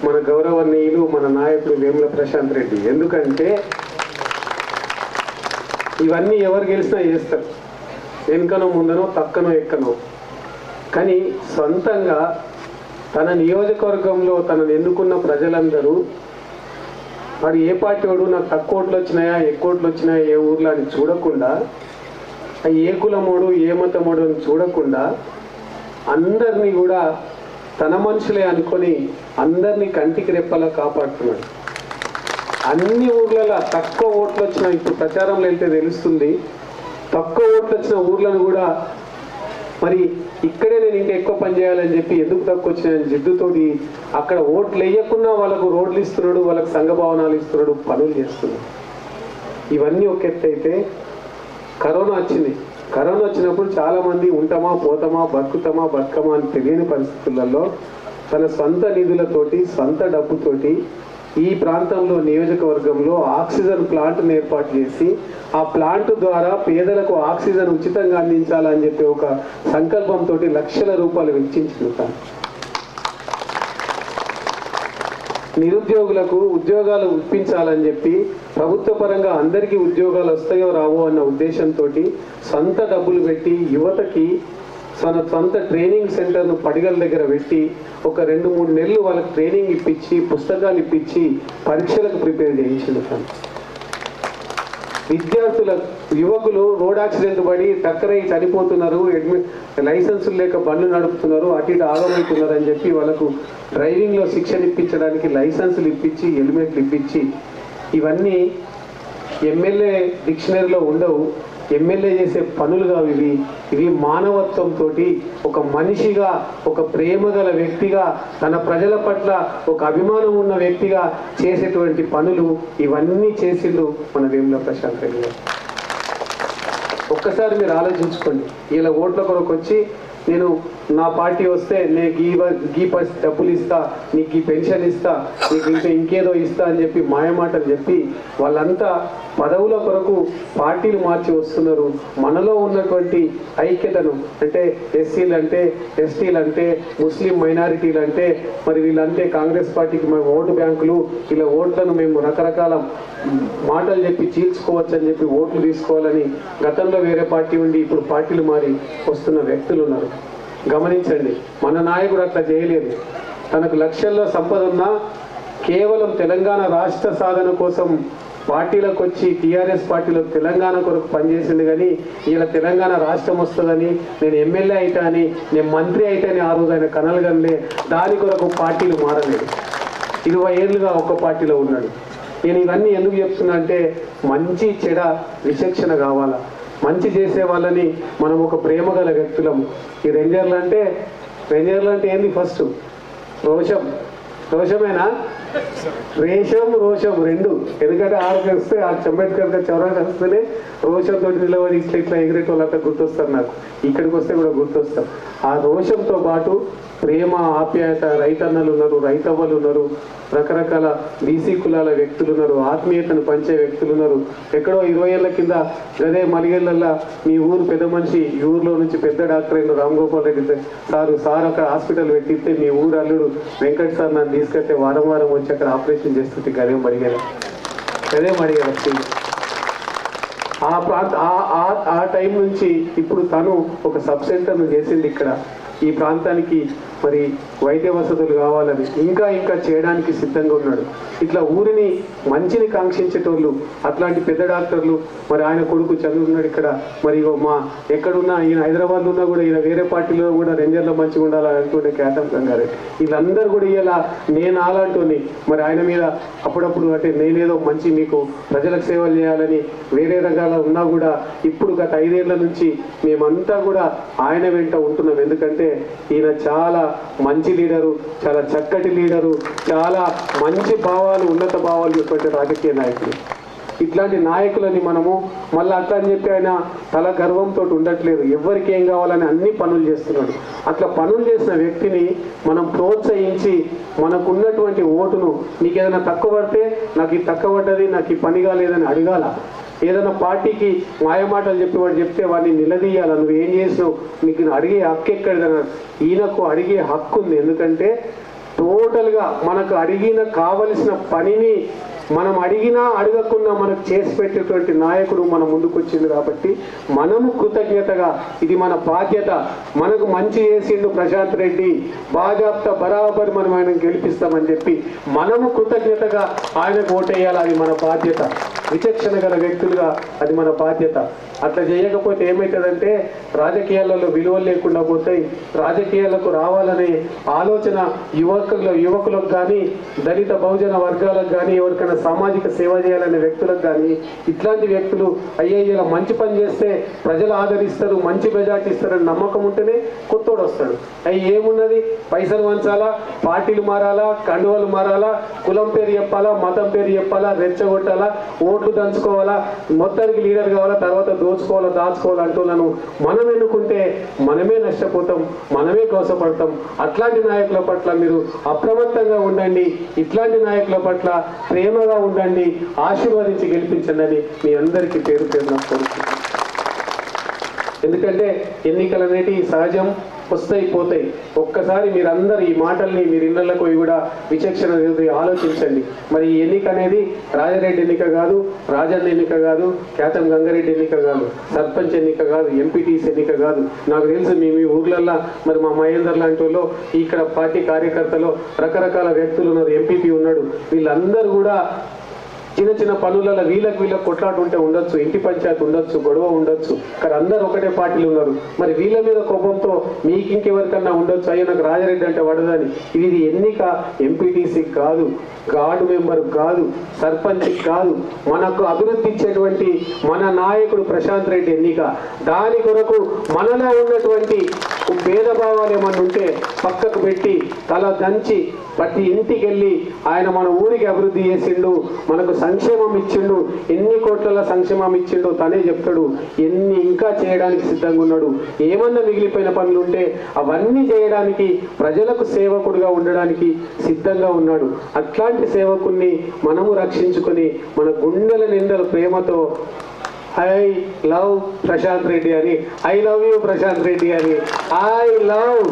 [SPEAKER 5] మన గౌరవనీయులు, మన నాయకుడు వేముల ప్రశాంత్ రెడ్డి. ఎందుకంటే ఇవన్నీ ఎవరు గెలిచినా చేస్తారు, వెనుకనో ముందనో పక్కనో ఎక్కనో. కానీ సొంతంగా తన నియోజకవర్గంలో తనను ఎన్నుకున్న ప్రజలందరూ వాడు ఏ పార్టీ వాడు, నాకు తక్కువ ఓట్లు వచ్చినాయా, ఎక్కువ ఓట్లు వచ్చినాయా, ఏ ఊర్లో అని చూడకుండా, ఏ కులమోడు, ఏ మతమోడు అని చూడకుండా అందరినీ కూడా తన మనుషులే అనుకొని అందరినీ కంటికి రెప్పలా కాపాడుతున్నాడు. అన్ని ఊర్లలో తక్కువ ఓట్లు వచ్చిన, ఇప్పుడు ప్రచారంలో వెళ్తే తెలుస్తుంది, తక్కువ ఓట్లు వచ్చిన ఊర్లను కూడా మరి ఇక్కడే నేను ఇంకా ఎక్కువ పని చేయాలని చెప్పి ఎందుకు తక్కువ వచ్చిన జిద్దుతోటి అక్కడ ఓట్లు వేయకుండా వాళ్ళకు రోడ్లు ఇస్తున్నాడు, వాళ్ళకు సంఘ భవనాలు ఇస్తున్నాడు, పనులు చేస్తున్నాడు. ఇవన్నీ ఒక ఎత్తు అయితే కరోనా వచ్చింది. కరోనా వచ్చినప్పుడు చాలామంది ఉంటామా పోతామా బతుకుతామా బతుకమా అని తెలియని పరిస్థితులలో తన సొంత నిధులతోటి సొంత డబ్బుతోటి ఈ ప్రాంతంలో నియోజకవర్గంలో ఆక్సిజన్ ప్లాంట్ను ఏర్పాటు చేసి ఆ ప్లాంట్ ద్వారా పేదలకు ఆక్సిజన్ ఉచితంగా అందించాలని చెప్పి ఒక సంకల్పంతో లక్షల రూపాయలు వెచ్చించుకుంటాను. నిరుద్యోగులకు ఉద్యోగాలు ఇప్పించాలని చెప్పి ప్రభుత్వ పరంగా అందరికీ ఉద్యోగాలు వస్తాయో రావో అన్న ఉద్దేశంతో సొంత డబ్బులు పెట్టి యువతకి సొంత ట్రైనింగ్ సెంటర్ను పడిగల దగ్గర పెట్టి ఒక 2-3 నెలలు వాళ్ళకి ట్రైనింగ్ ఇప్పించి పుస్తకాలు ఇప్పించి పరీక్షలకు ప్రిపేర్ చేయించింది. విద్యార్థుల యువకులు రోడ్ యాక్సిడెంట్ పడి టక్కరై చనిపోతున్నారు, లైసెన్సులు లేక బండ్లు నడుపుతున్నారు, అటు ఇటు ఆగమవుతున్నారు అని చెప్పి వాళ్ళకు డ్రైవింగ్లో శిక్షణ ఇప్పించడానికి లైసెన్సులు ఇప్పించి హెల్మెట్లు ఇప్పించి, ఇవన్నీ ఎమ్మెల్యే డిక్షనరీలో ఉండవు, ఎమ్మెల్యే చేసే పనులుగా ఇవి మానవత్వంతో ఒక మనిషిగా ఒక ప్రేమ గల వ్యక్తిగా తన ప్రజల పట్ల ఒక అభిమానం ఉన్న వ్యక్తిగా చేసేటువంటి పనులు ఇవన్నీ చేసిండు మన వేముల ప్రశాంత్ రెడ్డి గారు. ఒక్కసారి మీరు ఆలోచించుకోండి. ఇలా ఓట్ల కొరకు వచ్చి నేను నా పార్టీ వస్తే నేను గీ డబ్బులు ఇస్తా, నీకు ఈ పెన్షన్ ఇస్తా, నీకు ఇంకేదో ఇస్తా అని చెప్పి మాయమాటలు చెప్పి వాళ్ళంతా పదవుల కొరకు పార్టీలు మార్చి వస్తున్నారు. మనలో ఉన్నటువంటి ఐక్యతను, అంటే ఎస్సీలు అంటే ఎస్టీలు అంటే ముస్లిం మైనారిటీలు అంటే మరి వీళ్ళంటే కాంగ్రెస్ పార్టీకి మేము ఓటు బ్యాంకులు, ఇలా ఓట్లను మేము రకరకాల మాటలు చెప్పి చీల్చుకోవచ్చు అని చెప్పి ఓట్లు తీసుకోవాలని గతంలో వేరే పార్టీ ఉండి ఇప్పుడు పార్టీలు మారి వస్తున్న వ్యక్తులు ఉన్నారు. గమనించండి, మన నాయకుడు అట్లా చేయలేదు. తనకు లక్షల్లో సంపద ఉన్నా కేవలం తెలంగాణ రాష్ట్ర సాధన కోసం పార్టీలకు వచ్చి టీఆర్ఎస్ పార్టీలో తెలంగాణ కొరకు పనిచేసింది. కానీ ఇలా తెలంగాణ రాష్ట్రం వస్తుందని, నేను ఎమ్మెల్యే అయితా అని, నేను మంత్రి అయితే అని ఆ రోజు ఆయన కనలుగనలే. దాని కొరకు పార్టీలు మారలేదు. 20 ఏళ్ళుగా ఒక్క పార్టీలో ఉన్నాడు. నేను ఇవన్నీ ఎందుకు చెప్తున్నా అంటే మంచి చెడ విచక్షణ కావాలా, మంచి చేసే వాళ్ళని మనం ఒక ప్రేమ గల వ్యక్తులము. ఈ రేంజర్లు అంటే ఏంది? ఫస్ట్ రోషమేనా? రోషం రెండు. ఎందుకంటే ఆడికి వస్తే ఆ అంబేద్కర్ గారు చౌరాకి వస్తేనే రోషంతో నిలబడి ఇట్లా ఎగిరేట వాళ్ళంతా గుర్తొస్తారు. నాకు ఇక్కడికి వస్తే కూడా గుర్తొస్తారు. ఆ రోషంతో పాటు ప్రేమ ఆప్యాయత, రైతన్నలు ఉన్నారు, రైతవ్వలు ఉన్నారు, రకరకాల బీసీ కులాల వ్యక్తులు ఉన్నారు, ఆత్మీయతను పంచే వ్యక్తులు ఉన్నారు. ఎక్కడో 20 ఏళ్ల కింద అదే మలిగేళ్ళల్లో మీ ఊరు పెద్ద మనిషి, ఈ ఊర్లో నుంచి పెద్ద డాక్టర్ అయిన రామ్ గోపాల్ రెడ్డి సార్ అక్కడ హాస్పిటల్ పెట్టిస్తే మీ ఊరు అల్లుడు వెంకట్ సార్ నన్ను తీసుకెళ్తే వారం వచ్చి అక్కడ ఆపరేషన్ చేస్తుంటే గదే మడిగేలా ఆ టైం నుంచి ఇప్పుడు తను ఒక సబ్ సెంటర్ను చేసింది ఇక్కడ ఈ ప్రాంతానికి. మరి వైద్య వసతులు కావాలని ఇంకా చేయడానికి సిద్ధంగా ఉన్నాడు. ఇట్లా ఊరిని మంచిని కాంక్షించేటోళ్ళు అట్లాంటి పెద్ద డాక్టర్లు. మరి ఆయన కొడుకు చదువున్నాడు ఇక్కడ. మరి మా ఎక్కడున్నా ఈయన హైదరాబాద్లో ఉన్నా కూడా ఈయన వేరే పార్టీలో కూడా రేంజర్లో మంచిగా ఉండాలని అంటుండే కేతం గంగారెడ్డి. వీళ్ళందరూ కూడా ఇలా నేను అలాంటి మరి ఆయన మీద అప్పుడప్పుడు అంటే నేనేదో మంచి మీకు ప్రజలకు సేవలు చేయాలని వేరే రకాల ఉన్నా కూడా ఇప్పుడు గత 5 ఏళ్ల నుంచి మేమంతా కూడా ఆయన వెంట ఉంటున్నాం. ఎందుకంటే ఈయన చాలా మంచి లీడరు, చాలా చక్కటి లీడరు, చాలా మంచి భావాలు, ఉన్నత భావాలు చెప్పే రాజకీయ నాయకులు. ఇట్లాంటి నాయకులని మనము మళ్ళీ అట్లా అని చెప్పి ఆయన తల గర్వంతో ఉండట్లేదు. ఎవరికి ఏం కావాలని అన్ని పనులు చేస్తున్నాడు. అట్లా పనులు చేసిన వ్యక్తిని మనం ప్రోత్సహించి మనకున్నటువంటి ఓటును, నీకు ఏదైనా తక్కువ పడితే నాకు ఇది తక్కువ పడ్డది, నాకు ఈ పని కాలేదని అడగాల. ఏదైనా పార్టీకి మాయమాటలు చెప్పి వాడు చెప్తే వాడిని నిలదీయాలి. నువ్వు ఏం చేసినావు, నీకు అడిగే హక్కు ఎక్కడిదన్నా. ఈయనకు అడిగే హక్కు ఉంది. ఎందుకంటే టోటల్గా మనకు అడిగిన కావలసిన పనిని మనం అడిగినా అడగకుండా మనకు చేసి పెట్టేటువంటి నాయకుడు మన ముందుకు వచ్చింది కాబట్టి మనము కృతజ్ఞతగా ఇది మన బాధ్యత, మనకు మంచి చేసిండు ప్రశాంత్ రెడ్డి, బాజాప్తా బరాబర్ మనం ఆయన గెలిపిస్తామని చెప్పి మనము కృతజ్ఞతగా ఆయనకు ఓటేయాలి. అది మన బాధ్యత. విచక్షణ గల వ్యక్తులుగా అది మన బాధ్యత. అట్లా చేయకపోతే ఏమవుతుందంటే రాజకీయాలలో విలువలు లేకుండా పోతాయి. రాజకీయాలకు రావాలనే ఆలోచన యువకులకు కానీ, దళిత బహుజన వర్గాలకు కానీ, ఎవరికైనా సామాజిక సేవ చేయాలనే వ్యక్తులకు కానీ, ఇట్లాంటి వ్యక్తులు అయ్యే మంచి పని చేస్తే ప్రజలు ఆదరిస్తారు, మంచి మెజార్టీ ఇస్తారని నమ్మకం ఉంటేనే కొత్తోడు వస్తాడు. అవి ఏమున్నది, పైసలు వంచాలా, పార్టీలు మారాలా, కండువలు మారాలా, కులం పేరు చెప్పాలా, మతం పేరు చెప్పాలా, రెచ్చగొట్టాలా, ఓట్లు దంచుకోవాలా, మొత్తానికి లీడర్ కావాలా, తర్వాత దోచుకోవాలా దాచుకోవాలా అంటూలను మనం ఎన్నుకుంటే మనమే నష్టపోతాం, మనమే కోసపడతాం. అట్లాంటి నాయకుల పట్ల మీరు అప్రమత్తంగా ఉండండి, ఇట్లాంటి నాయకుల పట్ల ప్రేమగా ఉండండి, ఆశీర్వదించి గెలిపించండి అని మీ అందరికీ పేరు పేరున కోరుకుంటున్నాను. ఎందుకంటే ఎన్నికలు అనేటివి సహజం, వస్తాయి పోతాయి. ఒక్కసారి మీరందరూ ఈ మాటల్ని మీరు ఇళ్లకు పోయి కూడా విచక్షణ ఆలోచించండి. మరి ఈ ఎన్నిక అనేది రాజారెడ్డి ఎన్నిక కాదు, రాజన్న ఎన్నిక కాదు, ఖ్యాతం గంగారెడ్డి ఎన్నిక కాదు, సర్పంచ్ ఎన్నిక కాదు, ఎంపీటీసీ ఎన్నిక కాదు. నాకు తెలుసు మీ ఊర్లల్లో మరి మా మహేందర్ లాంటి వాళ్ళు, ఇక్కడ పార్టీ కార్యకర్తలు రకరకాల వ్యక్తులు ఉన్నారు, ఎంపీపీ ఉన్నాడు, వీళ్ళందరూ కూడా చిన్న చిన్న పనులలో వీళ్ళకి కొట్లాట ఉంటే ఉండొచ్చు, ఇంటి పంచాయతీ ఉండొచ్చు, గొడవ ఉండొచ్చు, కానీ అందరు ఒకటే పార్టీలు ఉన్నారు. మరి వీళ్ళ మీద కోపంతో మీకు ఇంకెవరికన్నా ఉండొచ్చు, అయ్యో నాకు రాజారెడ్డి అంటే పడదని. ఇది ఎన్నిక ఎంపీటీసీకి కాదు, గార్డు మెంబర్ కాదు, సర్పంచ్ కాదు, మనకు అభివృద్ధి ఇచ్చేటువంటి మన నాయకుడు ప్రశాంత్ రెడ్డి ఎన్నిక. దాని కొరకు మనలో ఉన్నటువంటి భేదభావాలు ఏమన్నా ఉంటే పక్కకు పెట్టి తల దంచి ప్రతి ఇంటికి వెళ్ళి ఆయన మన ఊరికి అభివృద్ధి చేసిండు, మనకు సంక్షేమం ఇచ్చిండు, ఎన్ని కోట్ల సంక్షేమం ఇచ్చిండు తనే చెప్తాడు, ఎన్ని ఇంకా చేయడానికి సిద్ధంగా ఉన్నాడు. ఏమన్నా మిగిలిపోయిన పనులు ఉంటే అవన్నీ చేయడానికి, ప్రజలకు సేవకుడుగా ఉండడానికి సిద్ధంగా ఉన్నాడు. అట్లాంటి సేవకుణ్ణి మనము రక్షించుకొని మన గుండెల నిండల ప్రేమతో ఐ లవ్ ప్రశాంత్ రెడ్డి అని, I love you Prashant Reddy అని, ఐ లవ్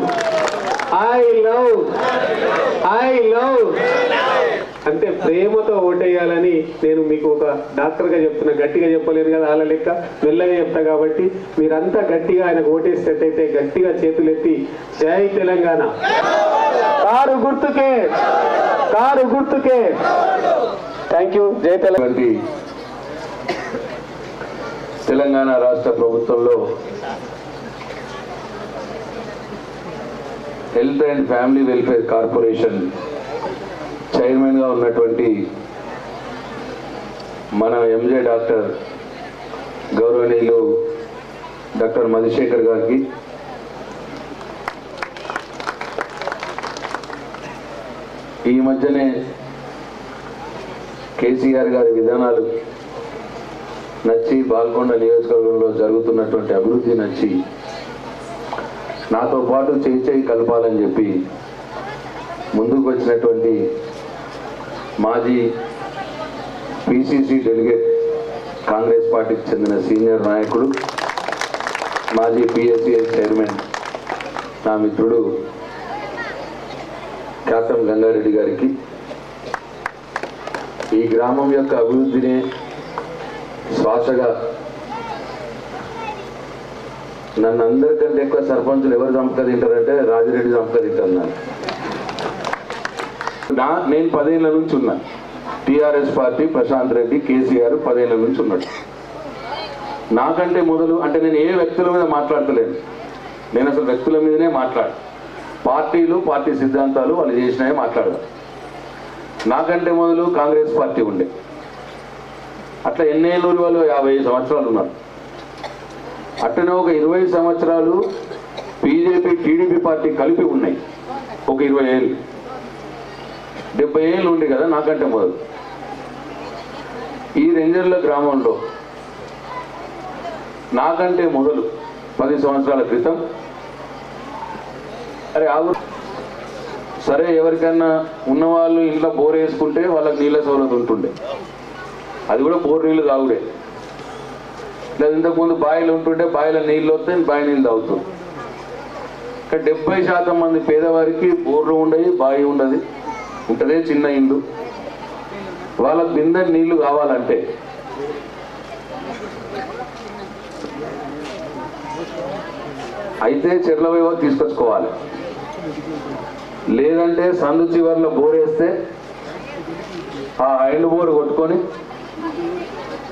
[SPEAKER 5] అంటే ప్రేమతో ఓటేయాలని నేను మీకు ఒక డాక్టర్గా చెప్తున్నా. గట్టిగా చెప్పలేను కదా, వాళ్ళ లెక్క మెల్లగా చెప్తా. కాబట్టి మీరంతా గట్టిగా ఆయనకు ఓటేసేటట్టయితే గట్టిగా చేతులెత్తి జై తెలంగాణ, కారు గుర్తుకే థ్యాంక్ యూ, జై తెలంగాణ.
[SPEAKER 1] తెలంగాణ రాష్ట్ర ప్రభుత్వంలో health and family welfare corporation చైర్మన్గా ఉన్నటువంటి మన ఎంజే డాక్టర్ గౌరవనీయులు డాక్టర్ మధుశేఖర్ గారికి, ఈ మధ్యనే కేసీఆర్ గారి విధానాలు నచ్చి బాల్కొండ నియోజకవర్గంలో జరుగుతున్నటువంటి అభివృద్ధి నచ్చి నాతో పాటు చేయి కలపాలని చెప్పి ముందుకు వచ్చినటువంటి మాజీ పిసిసి డెలిగేట్, కాంగ్రెస్ పార్టీకి చెందిన సీనియర్ నాయకుడు, మాజీ పిఎస్సిఎస్ చైర్మన్ నా మిత్రుడు ఖ్యాతం గంగారెడ్డి గారికి, ఈ గ్రామం యొక్క అభివృద్ధిని శ్వాసగా నన్ను అందరికంటే ఎక్కువ సర్పంచులు ఎవరు చంపక తింటారంటే రాజిరెడ్డి చంపక తింటున్నాను. నేను 10 ఏళ్ళ నుంచి ఉన్నా, టీఆర్ఎస్ పార్టీ ప్రశాంత్ రెడ్డి కేసీఆర్ 10 ఏళ్ళ నుంచి ఉన్నాడు. నాకంటే మొదలు అంటే నేను ఏ వ్యక్తుల మీద మాట్లాడతలేను, నేను అసలు వ్యక్తుల మీదనే మాట్లాడు, పార్టీలు పార్టీ సిద్ధాంతాలు వాళ్ళు చేసినవే మాట్లాడదాం. నాకంటే మొదలు కాంగ్రెస్ పార్టీ ఉండే, అట్లా ఎన్నేళ్ళు వాళ్ళు 50 సంవత్సరాలు ఉన్నారు. అట్లనే ఒక 20 సంవత్సరాలు బీజేపీ టీడీపీ పార్టీ కలిపి ఉన్నాయి, ఒక 20 ఏళ్ళు, 70 ఏళ్ళు ఉండి కదా నాకంటే మొదలు. ఈ రెంజర్ల గ్రామంలో నాకంటే మొదలు 10 సంవత్సరాల క్రితం సరే ఎవరికన్నా ఉన్నవాళ్ళు ఇంట్లో బోర్ వేసుకుంటే వాళ్ళకి నీళ్ళ సౌలభ్యం ఉంటుండే, అది కూడా బోర్ నీళ్ళు తాగుడే. లేదా ఇంతకుముందు బాయిలు ఉంటుంటే బాయిల నీళ్ళు వస్తే బావి నీళ్ళు తాగుతుంది. కానీ 70% మంది పేదవారికి బోర్లు ఉండవు, బావి ఉండదు, ఉంటుంది చిన్న ఇల్లు. వాళ్ళకు బిందె నీళ్లు కావాలంటే అయితే చెర్ల వైపు తీసుకొచ్చుకోవాలి, లేదంటే సందు చివర్లో బోరేస్తే ఆ ఐండ్ బోర్ కొట్టుకొని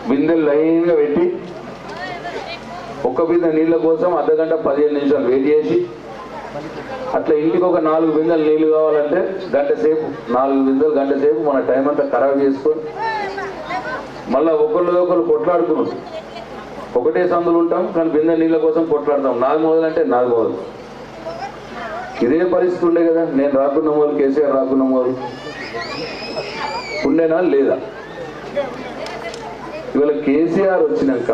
[SPEAKER 1] బిందెలు లైన్గా పెట్టి ఒక్క బిందె నీళ్ళ కోసం అర్ధగంట 15 నిమిషాలు వెయిట్ చేసి అట్లా ఇంటికి ఒక 4 బిందెలు నీళ్ళు కావాలంటే గంట సేపు 4 బిందెలు గంట సేపు మన టైం అంతా ఖరాబ్ చేసుకొని మళ్ళీ ఒకళ్ళు కొట్లాడుకున్నాం. ఒకటే సందులు ఉంటాం కానీ బిందె నీళ్ళ కోసం కొట్లాడతాం. 4 మొదలు అంటే 4 మొదలు. ఇదే పరిస్థితి ఉండే కదా. నేను రాకున్న మొదలు, కేసీఆర్ రాకున్న మొదలు ఉండేనా లేదా? ఇవాళ కేసీఆర్ వచ్చినాక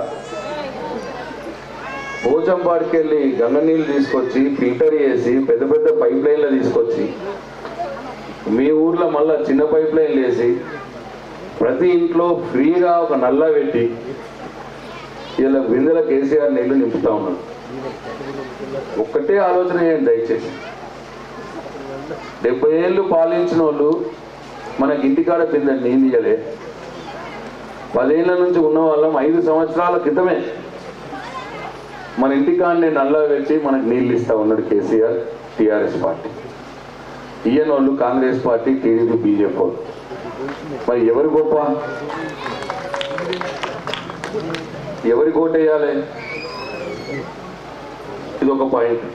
[SPEAKER 1] పోచంపాడికి వెళ్ళి గంగ నీళ్ళు తీసుకొచ్చి ఫిల్టర్ చేసి పెద్ద పెద్ద పైప్ లైన్లు తీసుకొచ్చి మీ ఊర్లో మళ్ళా చిన్న పైప్ లైన్లు వేసి ప్రతి ఇంట్లో ఫ్రీగా ఒక నల్లా పెట్టి ఇలా బిందెల కేసీఆర్ నీళ్లు నింపుతా ఉన్నాడు. ఒక్కటే ఆలోచన చేయండి దయచేసి. 70 ఏళ్ళు పాలించిన వాళ్ళు మనకి ఇంటికాడ బిందె నీళ్ళు ఇయ్యలే. 10 ఏళ్ళ నుంచి ఉన్న వాళ్ళం 5 సంవత్సరాల క్రితమే మన ఇంటికాడనే నల్లా పెట్టి మనకు నీళ్ళు ఇస్తా ఉన్నాడు కేసీఆర్, టీఆర్ఎస్ పార్టీ. ఈయన వాళ్ళు కాంగ్రెస్ పార్టీ, టీడీపీ, బీజేపీ వాళ్ళు. మరి ఎవరు గొప్ప? ఎవరికి ఓటేయాలి? ఇది ఒక పాయింట్.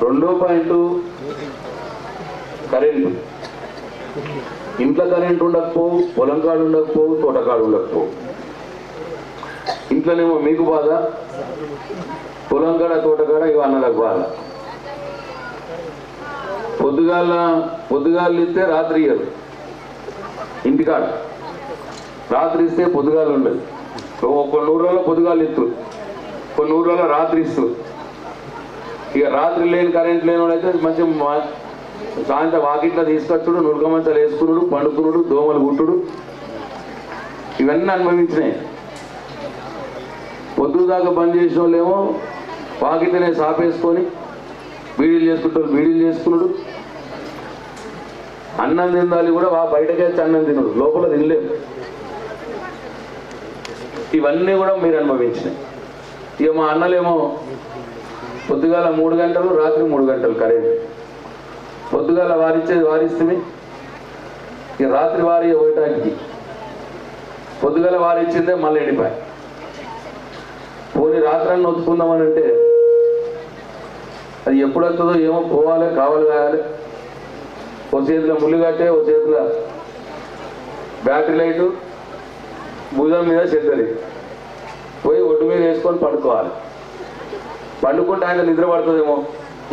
[SPEAKER 1] రెండో పాయింట్ కరెంటు. ఇంట్లో కరెంట్ ఉండకపోవు, పొలం కాడు ఉండకపోవు, తోటకాడు ఉండకపోవు. ఇంట్లోనేమో మీకు బాధ, పొలం కాడ తోటకాడ ఇవి అన్నలకు బాధ. పొద్దుగాలు ఇస్తే రాత్రి ఇయ్యరు ఇంటికాడ, రాత్రి ఇస్తే పొద్దుగాలు ఉండదు. కొన్ని ఊళ్ళలో పొద్దుగాలు ఇస్తూ, కొన్ని ఊళ్ళలో రాత్రి ఇస్తూ. ఇక రాత్రి లేని కరెంట్ లేని వాళ్ళైతే మంచిగా సాయంత్రం వాకిట్లో తీసుకొచ్చుడు, నులక మంచాలు వేసుకున్నాడు, పండుకున్నాడు, దోమలు గుట్టుడు, ఇవన్నీ అనుభవించినాయి. పొద్దు దాకా బంద్ చేసిన వాళ్ళేమో వాకిట్లనే సాపేసుకొని బీడీలు చేసుకున్నాడు. అన్నం తినాలి కూడా బయటకే వచ్చి అన్నం తినడు, లోపల తినలేము. ఇవన్నీ కూడా మీరు అనుభవించినాయి. ఇక మా అన్నలేమో పొద్దుగాల 3 గంటలు, రాత్రి 3 గంటలు కరెంట్. పొద్దుగాల వారిస్తే ఇక రాత్రి వారి ఒకటానికి, పొద్దుగాల వారిచ్చిందే మళ్ళీ ఎండిపోయి. పోనీ రాత్రాన్ని ఒత్తుకుందామని అంటే అది ఎప్పుడు వస్తుందో ఏమో, పోవాలి, కావాలి. ఓ చేతిలో ముళ్ళు కట్టే, ఓ చేతిలో బ్యాటరీ లైటు, భుజం మీద చెద్దరి పోయి ఒడ్డు మీద వేసుకొని పండుకోవాలి. పండుకుంటే ఆయన నిద్ర పడుతుందేమో,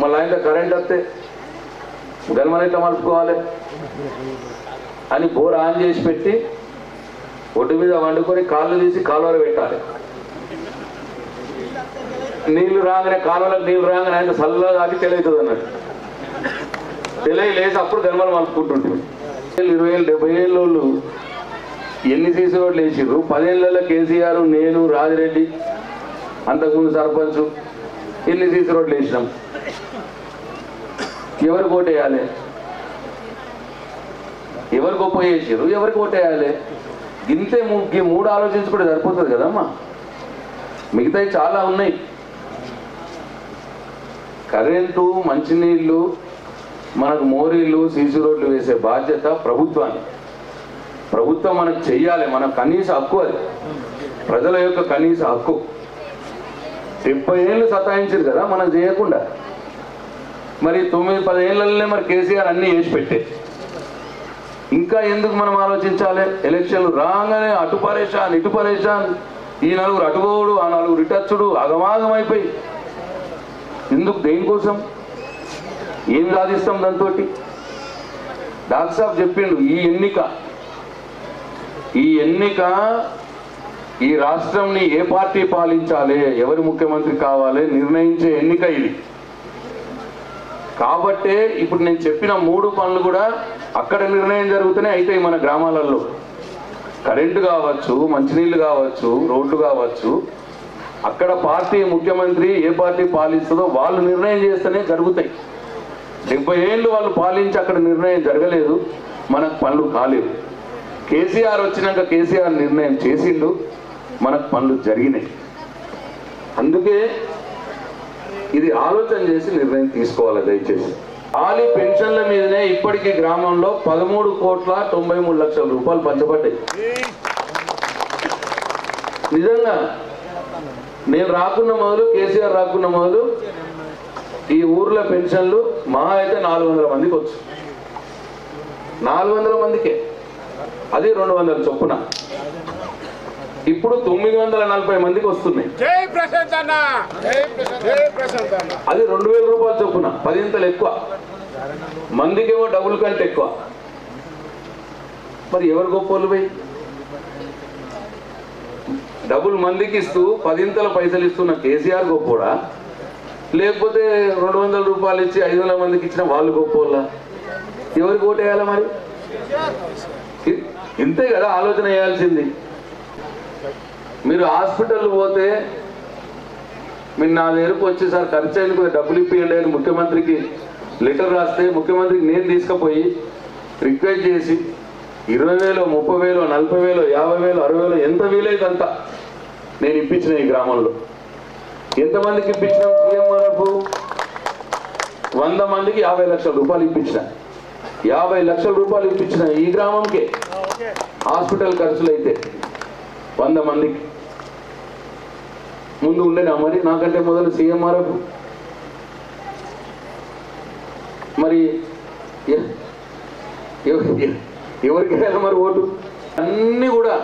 [SPEAKER 1] మళ్ళీ ఆయన కరెంట్ వస్తే గల్మని ఎట్లా మలుపుకోవాలి అని బోర్ ఆన్ చేసి పెట్టి ఒడ్డు మీద వండుకొని కాళ్ళు తీసి కాలువలో పెట్టాలి. నీళ్లు రాగానే, కాలువలకు నీళ్లు రాగానే ఆయన చల్లగా దాటి తెలియతుంది అన్నట్టు. లేసి అప్పుడు గల్మలు మలుపుకుంటుంటారు. 20 ఏళ్ళు 70 ఏళ్ళ వాళ్ళు ఎన్ని సీసీ రోడ్లు వేసిర్రు? 10 ఏళ్ళలో కేసీఆర్, నేను, రాజిరెడ్డి, అంతకుముందు సర్పంచ్ ఎన్ని సీసీ రోడ్లు వేసినాం? ఎవరికి ఓటేయాలి? ఎవరు గొప్ప చేసిర్రు? ఎవరికి ఓటేయాలి? ఇంతే 3 ఆలోచించుకుంటే సరిపోతుంది కదమ్మా. మిగతాయి చాలా ఉన్నాయి. కరెంటు, మంచినీళ్ళు, మనకు మోరీలు, సీసీ రోడ్లు వేసే బాధ్యత ప్రభుత్వాన్ని. ప్రభుత్వం మనకు చెయ్యాలి. మన కనీస హక్కు అది, ప్రజల యొక్క కనీస హక్కు. 70 ఏళ్ళు సతాయించారు కదా మనం చేయకుండా. మరి 9-10 ఏళ్ళనే మరి కేసీఆర్ అన్నీ వేసి పెట్టే. ఇంకా ఎందుకు మనం ఆలోచించాలి? ఎలక్షన్లు రాగానే అటు పరేషాన్, ఇటు పరేషాన్, ఈ నలుగురు అటుగోడు, ఆ నలుగురు ఇటచ్చుడు, అగమాగం అయిపోయి ఎందుకు? దేనికోసం? ఏం సాధిస్తాం దాంతో? డాక్టర్ సాబ్ చెప్పిండు, ఈ ఎన్నిక ఈ రాష్ట్రంని ఏ పార్టీ పాలించాలి, ఎవరు ముఖ్యమంత్రి కావాలి నిర్ణయించే ఎన్నిక ఇది. కాబట్టే ఇప్పుడు నేను చెప్పిన 3 పనులు కూడా అక్కడ నిర్ణయం జరుగుతూనే అవుతాయి. మన గ్రామాలలో కరెంటు కావచ్చు, మంచినీళ్ళు కావచ్చు, రోడ్లు కావచ్చు, అక్కడ పార్టీ ముఖ్యమంత్రి ఏ పార్టీ పాలిస్తుందో వాళ్ళు నిర్ణయం చేస్తేనే జరుగుతాయి. 70 ఏళ్ళు వాళ్ళు పాలించి అక్కడ నిర్ణయం జరగలేదు, మనకు పనులు కాలేవు. కేసీఆర్ వచ్చినాక కేసీఆర్ నిర్ణయం చేసిండు, మనకు పనులు జరిగినాయి. అందుకే ఇది ఆలోచన చేసి నిర్ణయం తీసుకోవాలి. దయచేసి ఖాళీ పెన్షన్ల మీదనే ఇప్పటికీ గ్రామంలో 13,93,00,000 రూపాయలు పంచబడ్డాయి. నిజంగా నేను రాకున్న మొదలు, కేసీఆర్ రాకున్న మొదలు ఈ ఊర్లో పెన్షన్లు మహా అయితే 400 మందికి వచ్చు. 400 మందికే, అది 200 చొప్పున. ఇప్పుడు 940 మందికి వస్తున్నాయి. అది 2,000 రూపాయలు చొప్పున, 10 ఎక్కువ. మందికేమో డబుల్ కంటే ఎక్కువ. మరి ఎవరు గొప్పోళ్ళు పోయి డబుల్ మందికి ఇస్తూ 10 పైసలు ఇస్తున్న కేసీఆర్ గొప్పోడా, లేకపోతే 200 రూపాయలు ఇచ్చి 500 మందికి ఇచ్చిన వాళ్ళు గొప్పోళ్ళ? ఎవరికి ఓటేయాలా? మరి ఇంతే కదా ఆలోచన వేయాల్సింది. మీరు హాస్పిటల్ పోతే మీరు నా దగ్గరకు వచ్చి సార్ ఖర్చు అయిన డబ్బులు ఇప్పియండి అని ముఖ్యమంత్రికి లెటర్ రాస్తే, ముఖ్యమంత్రికి నేను తీసుకుపోయి రిక్వెస్ట్ చేసి 20,000, 30,000, 40,000, 50,000, 60,000 ఎంత వీలైతే అంత నేను ఇప్పించిన ఈ గ్రామంలో. ఎంతమందికి ఇప్పించినాం? సీఎంఆర్ఎఫ్ 100 మందికి 50 లక్షల రూపాయలు ఇప్పించిన. 50 లక్షల రూపాయలు ఇప్పించిన ఈ గ్రామంకే. హాస్పిటల్ ఖర్చులు అయితే 100 మందికి. ముందు ఉండేనా మరి నాకంటే మొదలు సీఎంఆర్ఎఫ్? మరి ఎవరికి వేయాలి మరి ఓటు? అన్నీ కూడా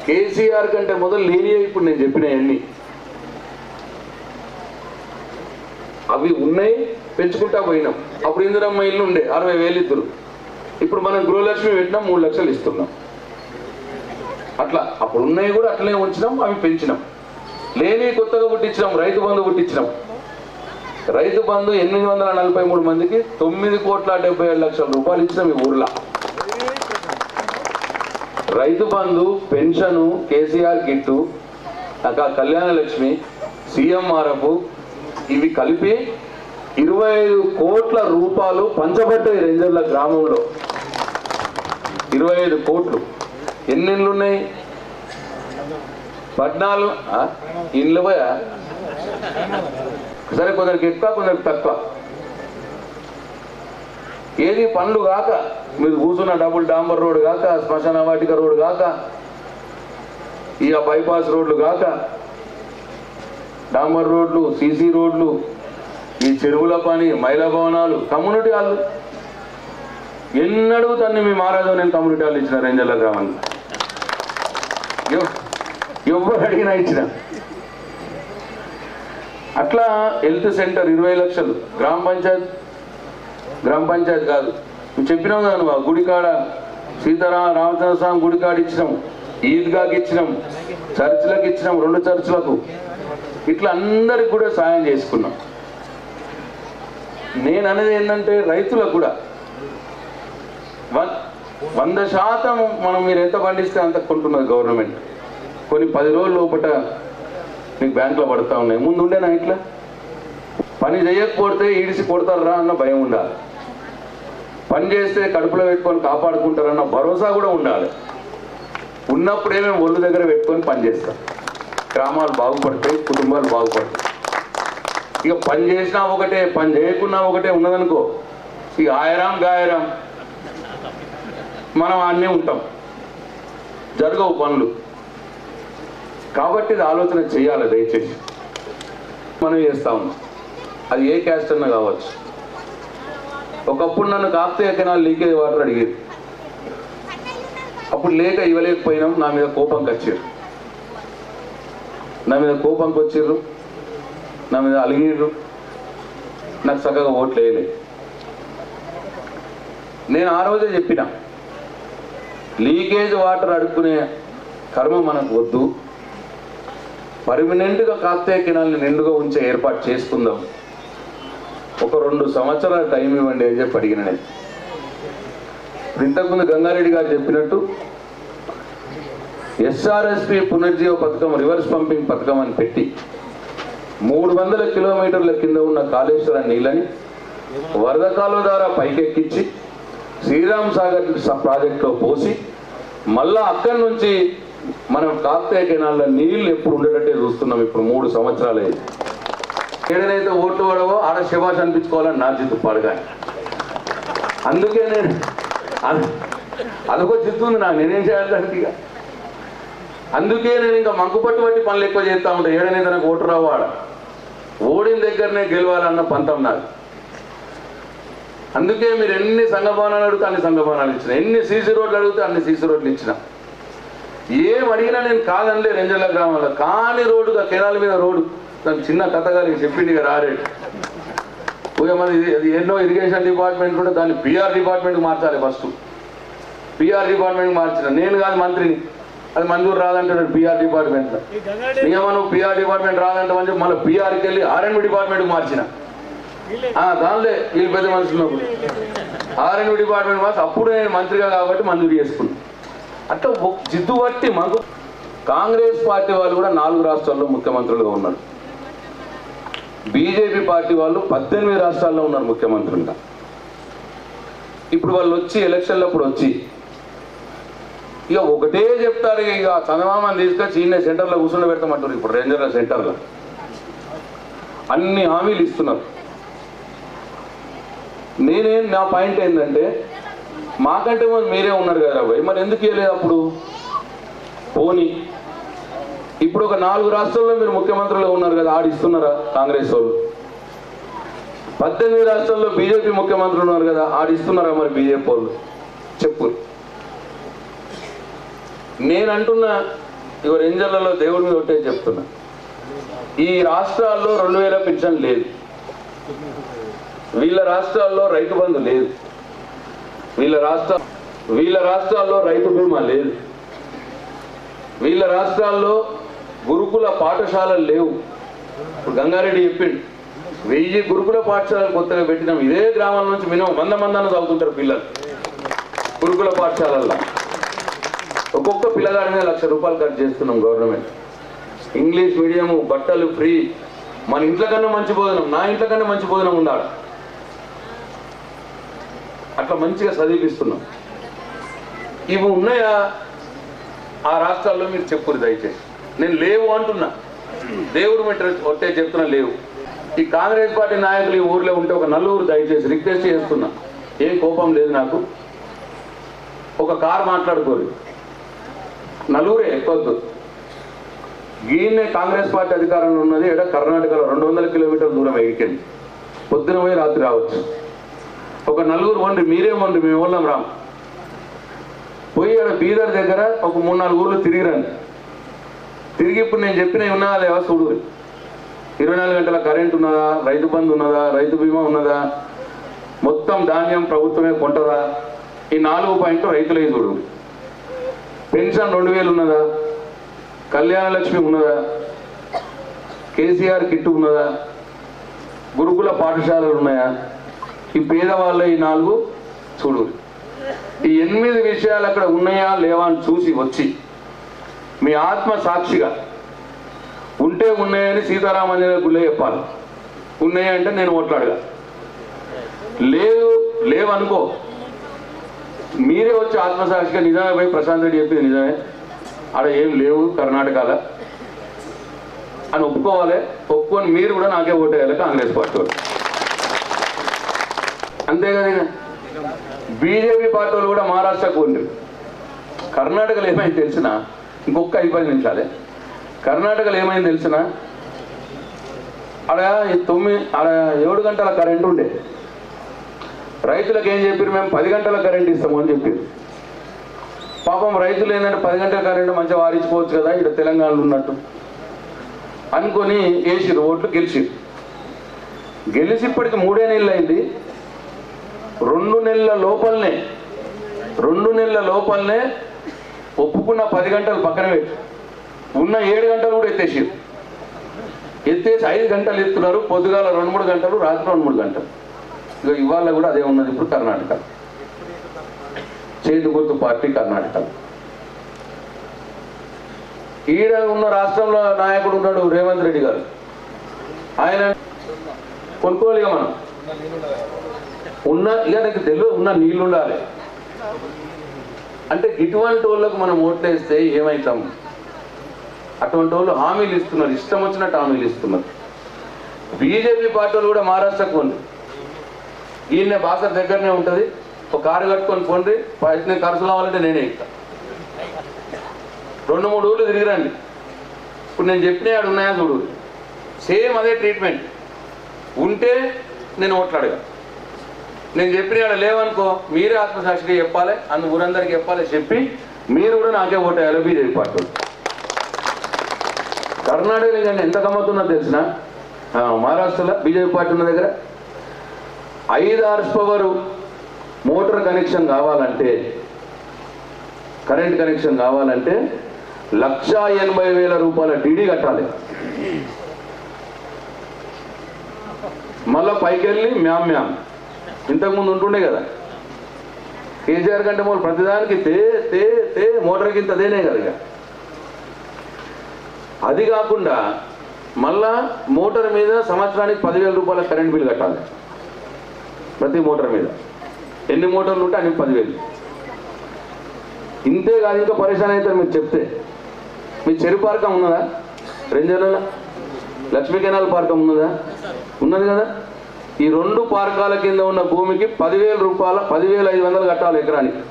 [SPEAKER 1] కేసీఆర్ కంటే మొదలు లేని ఇప్పుడు నేను చెప్పినవన్నీ అవి ఉన్నాయి, పెంచుకుంటా పోయినాం. అప్పుడు ఇందిరమ్మ ఇల్లు ఉండే 60,000 ఇద్దరు. ఇప్పుడు మనం గృహలక్ష్మి పెట్టినాం, 3 లక్షలు ఇస్తున్నాం. అట్లా అప్పుడు ఉన్నాయి కూడా అట్లనే ఉంచినాం, అవి పెంచినాం. లేని కొత్తగా పుట్టించినాం, రైతు బంధు పుట్టించినాం. రైతు బంధు 843 మందికి 9,77,00,000 రూపాయలు ఇచ్చినాం ఈ ఊర్లో. Rythu Bandhu, pension, KCR kit, Kalyana Lakshmi, CMRF ఇవి కలిపి 25 కోట్ల రూపాయలు పంచబడ్డాయి రేంజర్ల గ్రామంలో. 25 కోట్లు. ఎన్ని ఇండ్లు ఉన్నాయి? 14 ఇండ్లు పోయా. సరే, కొందరికి ఎక్కువ, కొందరికి తక్కువ. ఏది పనులు కాక మీరు కూర్చున్న డబుల్ డాంబర్ రోడ్డు కాక, శ్మశాన వాటిక రోడ్డు కాక, ఇక బైపాస్ రోడ్లు కాక, డాంబర్ రోడ్లు, సీసీ రోడ్లు, ఈ చెరువుల పని, మహిళా భవనాలు, కమ్యూనిటీ హాళ్ళు ఎన్నడూ తన్ని మీ మహారాజు నేను కమ్యూనిటీ హాల్ ఇచ్చిన రేంజర్ల గ్రామానికి. ఎవరు అడిగినా ఇచ్చిన. అట్లా హెల్త్ సెంటర్ 20 లక్షలు. గ్రామ పంచాయత్ కాదు, నువ్వు చెప్పినావు కదా, నువ్వు గుడికాడ రామచంద్ర స్వామి గుడికాడ ఇచ్చినాం, ఈద్గాకి ఇచ్చినాం, చర్చిలకు ఇచ్చినాం, 2 చర్చిలకు. ఇట్లా అందరికి కూడా సాయం చేసుకున్నాం. నేను అనేది ఏంటంటే రైతులకు కూడా 100% మనం మీరు ఎంత పండిస్తే అంత కొంటున్నది గవర్నమెంట్. కొన్ని 10 రోజుల లోపల మీకు బ్యాంకులో పడుతూ ఉన్నాయి. ముందు ఉండేనా ఇట్లా? పని చేయకపోతే ఈడిసి కొడతారా అన్న భయం ఉండాలి. పని చేస్తే కడుపులో పెట్టుకొని కాపాడుకుంటారన్న భరోసా కూడా ఉండాలి. ఉన్నప్పుడే మేము ఒళ్ళు దగ్గర పెట్టుకొని పని చేస్తాం. గ్రామాలు బాగుపడతాయి, కుటుంబాలు బాగుపడతాయి. ఇక పని చేసినా ఒకటే, పని చేయకున్నా ఒకటే ఉన్నదనుకో, ఇక ఆయరాం గాయరాం మనం అన్నీ ఉంటాం, జరగవు పనులు. కాబట్టి ఇది ఆలోచన చేయాలి దయచేసి. మనం చేస్తా ఉన్నాం, అది ఏ క్యాస్ట్ అన్నా కావచ్చు. ఒకప్పుడు నన్ను కాకతీయ కెనాల్ లీకేజ్ వాటర్ అడిగేది. అప్పుడు లేక ఇవ్వలేకపోయినాం. నా మీద కోపంకి వచ్చారు, నా మీద అలిగిర్రు, నాకు చక్కగా ఓట్లు వేయలేదు. నేను ఆ రోజే చెప్పిన, లీకేజ్ వాటర్ అడుక్కునే కర్మ మనకు వద్దు, పర్మనెంట్గా కాకతీయ కెనాల్ని నిండుగా ఉంచే ఏర్పాటు చేసుకుందాం, ఒక 2 సంవత్సరాల టైం ఇవ్వండి అని చెప్పి అడిగిన. నేను ఇంతకుముందు గంగారెడ్డి గారు చెప్పినట్టు SRSP పునర్జీవ పథకం, రివర్స్ పంపింగ్ పథకం అని పెట్టి 300 కిలోమీటర్ల కింద ఉన్న కాళేశ్వరం నీళ్ళని వరద కాలువ ద్వారా పైకెక్కించి శ్రీరామ్ సాగర్ ప్రాజెక్టులో పోసి మళ్ళా అక్కడి నుంచి మనం కాకతీయ కెనాల్లో నీళ్లు ఎప్పుడు ఉండేటట్టే చూస్తున్నాం. ఇప్పుడు 3 సంవత్సరాలు అయింది. ఏడనైతే ఓట్లు పడవో ఆడ శబాష్ అనిపించుకోవాలని నా జిత్తు పడగా. అందుకే నేను అదొక జిత్తు ఉంది నాకు, నేనేం చేయాలి దానికి. అందుకే నేను ఇంకా మంకుపట్టు బట్టి పనులు ఎక్కువ చేస్తూ ఉంటాను. ఏడనైతే నాకు ఓటు రావు, ఆడ ఓడిన దగ్గరనే గెలవాలన్న పంతం నాకు. అందుకే మీరు ఎన్ని సంఘ భవనాలు అడిగితే అన్ని సంఘ భవనాలు ఇచ్చిన, ఎన్ని సీసీ రోడ్లు అడిగితే అన్ని సీసీ రోడ్లు ఇచ్చిన. ఏం అడిగినా నేను కాదనిలే. రెంజల్ల గ్రామంలో కాని రోడ్డుగా కెనాల మీద రోడ్డు దాని చిన్న కథగాలి చెప్పింది ఇక రారేడు. మరి అది ఎన్నో ఇరిగేషన్ డిపార్ట్మెంట్ కూడా దాన్ని పిఆర్ డిపార్ట్మెంట్కి మార్చాలి. ఫస్ట్ పిఆర్ డిపార్ట్మెంట్కి మార్చిన నేను కాదు మంత్రిని, అది మంజూరు రాదంటాడు పిఆర్ డిపార్ట్మెంట్లో. నియమనం పిఆర్ డిపార్ట్మెంట్ రాదంటే చెప్పి మళ్ళీ పిఆర్కి వెళ్ళి ఆర్ఎండ్బి డిపార్ట్మెంట్కి మార్చిన. దానిలో వీళ్ళు పెద్ద మనుషులు ఆర్ఎండ్బి డిపార్ట్మెంట్ మార్చి అప్పుడు నేను మంత్రిగా కాబట్టి మంజూరు చేసుకున్నాను. అట్లా జిద్దు బట్టి మాకు కాంగ్రెస్ పార్టీ వాళ్ళు కూడా 4 రాష్ట్రాల్లో ముఖ్యమంత్రులుగా ఉన్నారు. బీజేపీ పార్టీ వాళ్ళు 18 రాష్ట్రాల్లో ఉన్నారు ముఖ్యమంత్రులుగా. ఇప్పుడు వాళ్ళు వచ్చి ఎలక్షన్లప్పుడు వచ్చి ఇక ఒకటే చెప్తారు. ఇక చంద్రబాబుని తీసుకొచ్చి ఈయన సెంటర్లో కూర్చుండ పెడతామంటారు. ఇప్పుడు రేంజర్ల సెంటర్లో అన్ని హామీలు ఇస్తున్నారు. నా పాయింట్ ఏంటంటే మాకంటే మీరే ఉన్నారు కదా భయ్, మరి ఎందుకు ఇవ్వలేదు అప్పుడు? పోనీ ఇప్పుడు ఒక 4 రాష్ట్రాల్లో మీరు ముఖ్యమంత్రులు ఉన్నారు కదా, ఆడిస్తున్నారా కాంగ్రెస్ వాళ్ళు? 18 రాష్ట్రాల్లో బీజేపీ ముఖ్యమంత్రులు ఉన్నారు కదా, ఆడిస్తున్నారా మరి బీజేపీ వాళ్ళు? చెప్పు. నేను అంటున్నా, ఇక రెంజర్లలో దేవుడి మీద ఒకటే చెప్తున్నా, ఈ రాష్ట్రాల్లో 2000 పెన్షన్ లేదు, వీళ్ళ రాష్ట్రాల్లో రైతు బంధు లేదు, వీళ్ళ రాష్ట్రాల్లో రైతు బీమా లేదు, వీళ్ళ రాష్ట్రాల్లో గురుకుల పాఠశాలలు లేవు. ఇప్పుడు గంగారెడ్డి చెప్పిండు 1000 గురుకుల పాఠశాలలు కొత్తగా పెట్టినాం. ఇదే గ్రామాల నుంచి మినిమం 100 మంది అన్న చదువుతుంటారు పిల్లలు గురుకుల పాఠశాలల్లో. ఒక్కొక్క పిల్లగాడి మీద ₹1,00,000 ఖర్చు చేస్తున్నాం గవర్నమెంట్. ఇంగ్లీష్ మీడియం, బట్టలు ఫ్రీ. మన ఇంట్లో కన్నా మంచి భోజనం, నా ఇంట్లో కన్నా మంచి భోజనం ఉండాలి. అట్లా మంచిగా చదివిస్తున్నాం. ఇవి ఉన్నాయా ఆ రాష్ట్రాల్లో? మీరు చెప్పురు దయచేసి. నేను లేవు అంటున్నా, దేవుడు ఒట్టే చెప్తున్నా లేవు. ఈ కాంగ్రెస్ పార్టీ నాయకులు ఈ ఊర్లో ఉంటే ఒక నలుగురు దయచేసి రిక్వెస్ట్ చేస్తున్నా, ఏం కోపం లేదు నాకు, ఒక కారు మాట్లాడుకోరు, నలుగురే ఎక్కొద్దు. ఈయన్నే కాంగ్రెస్ పార్టీ అధికారంలో ఉన్నది. ఇక్కడ కర్ణాటకలో 200 కిలోమీటర్ల దూరం ఎగిరికెళ్ళి పొద్దున పోయి రాత్రి రావచ్చు. ఒక నలుగురు వండి, మీరే వండి, మేము వాళ్ళం రాము. పోయి అక్కడ బీదర్ దగ్గర ఒక 3-4 ఊర్లు తిరిగిరండి. తిరిగి ఇప్పుడు నేను చెప్పినవి ఉన్నదా లేవా చూడు. 24 గంటల కరెంట్ ఉన్నదా, రైతు బంధు ఉన్నదా, రైతు బీమా ఉన్నదా, మొత్తం ధాన్యం ప్రభుత్వమే కొంటదా, ఈ 4 పాయింట్లు రైతులే చూడు. పెన్షన్ 2000 ఉన్నదా, కళ్యాణ లక్ష్మి ఉన్నదా, కేసీఆర్ కిట్టు ఉన్నదా, గురుకుల పాఠశాలలు ఉన్నాయా, ఈ పేదవాళ్ళ ఈ 4 చూడు. ఈ 8 విషయాలు అక్కడ ఉన్నాయా లేవా అని చూసి వచ్చి మీ ఆత్మ సాక్షిగా ఉంటే ఉన్నాయని సీతారామంజన గుళ్ళే చెప్పాలి. ఉన్నాయంటే నేను ఓట్లాడగా, లేవనుకో మీరే వచ్చి ఆత్మసాక్షిగా నిజమే పోయి ప్రశాంత్ రెడ్డి చెప్పింది నిజమే, ఆడ ఏం లేవు కర్ణాటకలో అని ఒప్పుకోవాలి. ఒప్పుకొని మీరు కూడా నాకే ఓటేయాలి కాంగ్రెస్ పార్టీ. అంతేగాని బీజేపీ పార్టీ వాళ్ళు కూడా మహారాష్ట్రకు ఉండి, కర్ణాటకలో ఏమైంది తెలిసిన, ఇంకొక 5-10 నిమిషాలే, కర్ణాటకలో ఏమైంది తెలిసిన, ఆడ 7 గంటల కరెంటు ఉండే, రైతులకు ఏం చెప్పారు, మేము 10 గంటల కరెంట్ ఇస్తాము అని చెప్పారు. పాపం రైతులు ఏంటంటే 10 గంటల కరెంటు మంచిగా వారించుకోవచ్చు కదా ఇక్కడ తెలంగాణలో ఉన్నట్టు అనుకొని వేసిరు, ఓట్లు గెలిచిరు. గెలిచి ఇప్పటికి 3 నెలలు అయింది. 2 నెలల లోపలనే ఒప్పుకున్న 10 గంటలు పక్కన పెట్టి ఉన్న 7 గంటలు కూడా ఎత్తేసి 5 గంటలు ఎత్తున్నారు. పొద్దుగాల 2-3 గంటలు, రాత్రి 2-3 గంటలు. ఇక ఇవాళ కూడా అదే ఉన్నది. ఇప్పుడు కర్ణాటక చేతి గుర్తు పార్టీ కర్ణాటక. ఈడ ఉన్న రాష్ట్రంలో నాయకుడు ఉన్నాడు రేవంత్ రెడ్డి గారు, ఆయన కొనుక్కోలేక మనం ఇక నాకు తెలియదు ఉన్న నీళ్ళు ఉండాలి అంటే ఇటువంటి వాళ్ళకు మనం ఓట్లేస్తే ఏమవుతాం? అటువంటి వాళ్ళు హామీలు ఇస్తున్నారు, ఇష్టం వచ్చినట్టు హామీలు ఇస్తున్నారు. బీజేపీ పార్టీ వాళ్ళు కూడా మహారాష్ట్రకు ఉంది, ఈయన భాష దగ్గరనే ఉంటుంది, ఒక కారు కట్టుకొని పోండి, నేను ఖర్చు కావాలంటే నేనే ఇస్తా. 2-3 ఊళ్ళు తిరిగిరండి. ఇప్పుడు నేను చెప్పిన ఆడు ఉన్నాయా చూడు, సేమ్ అదే ట్రీట్మెంట్ ఉంటే నేను ఓట్లాడగా. నేను చెప్పిన ఆడ లేవనుకో మీరే ఆత్మసాక్షిగా చెప్పాలి, ఊరందరికీ చెప్పాలి, చెప్పి మీరు కూడా నాకే ఓటేయాలి బీజేపీ పార్టీ. కర్ణాటకలో కానీ ఎంత గమ్మతున్నదో తెలిసిన, మహారాష్ట్రలో బీజేపీ పార్టీ ఉన్న దగ్గర 5 HP మోటార్ కనెక్షన్ కావాలంటే, కరెంట్ కనెక్షన్ కావాలంటే 1,80,000 రూపాయల డీడీ కట్టాలి. మళ్ళా పైకి వెళ్ళి మ్యామ్ ఇంతకుముందు ఉంటుండే కదా, కేసీఆర్ కంటే మళ్ళీ ప్రతిదానికి తే మోటార్కి ఇంత దేనే కదా. ఇక అది కాకుండా మళ్ళా మోటార్ మీద సంవత్సరానికి 10,000 రూపాయల కరెంట్ బిల్ కట్టాలి. ప్రతి మోటార్ మీద ఎన్ని మోటార్లు ఉంటే అన్ని 10,000. ఇంతే కాదు, ఇంకా పరేషాన్ అవుతారు మీరు చెప్తే. మీ చెరు పార్కం ఉన్నదా? రెంజర్ల లక్ష్మీ కెనాల్ పార్కం ఉన్నదా? ఉన్నది కదా. ఈ 2 పార్కాల కింద ఉన్న భూమికి 10,000 రూపాయల 10,500 కట్టాలి ఎకరానికి.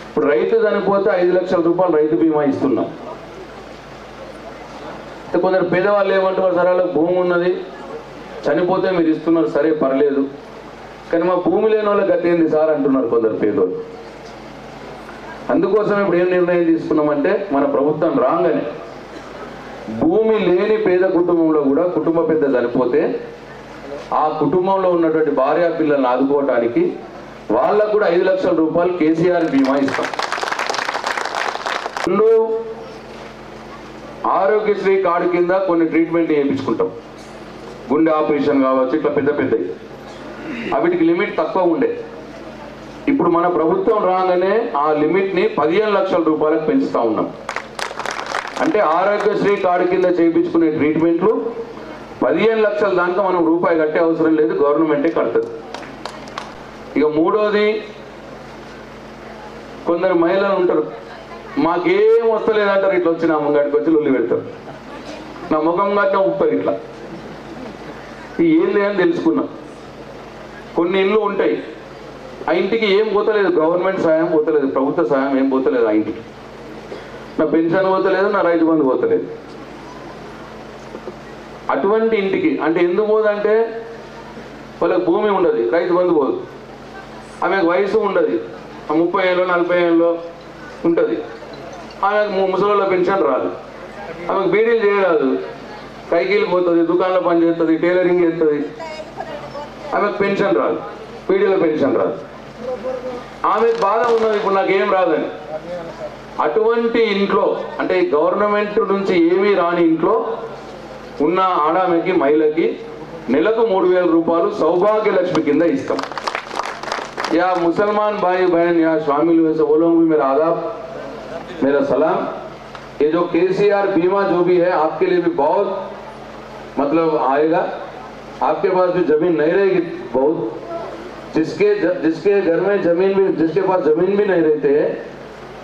[SPEAKER 1] ఇప్పుడు రైతు చనిపోతే 5 లక్షల రూపాయలు రైతు బీమా ఇస్తున్నాం. కొందరు పేదవాళ్ళు ఏమంటారు, సరే వాళ్ళకి భూమి ఉన్నది చనిపోతే మీరు ఇస్తున్నారు, సరే పర్లేదు, కానీ మా భూమి లేని వాళ్ళకి గతి ఏంది సార్ అంటున్నారు కొందరు పేదోళ్ళు. అందుకోసం ఇప్పుడు ఏం నిర్ణయం తీసుకున్నామంటే, మన ప్రభుత్వం రాగానే భూమి లేని పేద కుటుంబంలో కూడా కుటుంబ పెద్ద చనిపోతే ఆ కుటుంబంలో ఉన్నటువంటి భార్య పిల్లల్ని ఆదుకోవటానికి వాళ్ళకు కూడా 5 లక్షల రూపాయలు కేసీఆర్ బీమా ఇస్తాం. 2 ఆరోగ్యశ్రీ కార్డు కింద కొన్ని ట్రీట్మెంట్ చేయించుకుంటాం. గుండె ఆపరేషన్ కావచ్చు, ఇట్లా పెద్ద పెద్దవి. వీటికి లిమిట్ తక్కువ ఉండే. ఇప్పుడు మన ప్రభుత్వం రాగానే ఆ లిమిట్ని 15 లక్షల రూపాయలకు పెంచుతా ఉన్నాం. అంటే ఆరోగ్యశ్రీ కార్డు కింద చేయించుకునే ట్రీట్మెంట్లు 15 లక్షల దాకా మనం రూపాయి కట్టే అవసరం లేదు, గవర్నమెంటే కడుతుంది. ఇక 3వది, కొందరు మహిళలు ఉంటారు, మాకేం వస్తలేదంటారు, ఇట్లా వచ్చి నా ముంగడికి వచ్చి లొల్లి పెడతారు, నా ముఖం కట్టినా ఉప్పరు ఇట్లా. ఏంది అని తెలుసుకున్నాం. కొన్ని ఇళ్ళు ఉంటాయి, ఆ ఇంటికి ఏం పోతలేదు, గవర్నమెంట్ సాయం పోతలేదు, ప్రభుత్వ సాయం ఏం పోతలేదు ఆ ఇంటికి. నా పెన్షన్ పోతలేదు, నా రైతు బంధు పోతలేదు. అటువంటి ఇంటికి అంటే ఎందుకు పోదంటే వాళ్ళకి భూమి ఉండదు, రైతు బంధు పోదు, ఆమెకు వయసు ఉండదు, 30 ఏళ్ళు 40 ఏళ్ళు ఉంటుంది, ఆమెకు ముసలిళ్ళ పెన్షన్ రాదు, ఆమెకు బీడీలు చేయరాదు, కైకీలు పోతుంది, దుకాణంలో పని చేస్తుంది, టైలరింగ్ చేస్తుంది, ఆమెకు పెన్షన్ రాదు, బీడీల పెన్షన్ రాదు. ఆమెకు బాధ ఉన్నది, ఇప్పుడు నాకేం రాదని. అటువంటి ఇంట్లో అంటే గవర్నమెంట్ నుంచి ఏమీ రాని ఇంట్లో ఉన్న ఆడామెకి మహిళకి నెలకు 3,000 రూపాయలు सौभाग्य लक्ष्मी किंदा इस्ताम. या मुसलमान भाई बहन या शामिल हुए से वो लोग भी मेरा आदाब, मेरा सलाम. ये जो केसीआर बीमा जो भी है आपके लिए भी बहुत मतलब आएगा. आपके पास भी जमीन नहीं रहेगी बहुत, जिसके घर में जमीन भी, जिसके पास जमीन भी नहीं रहते है,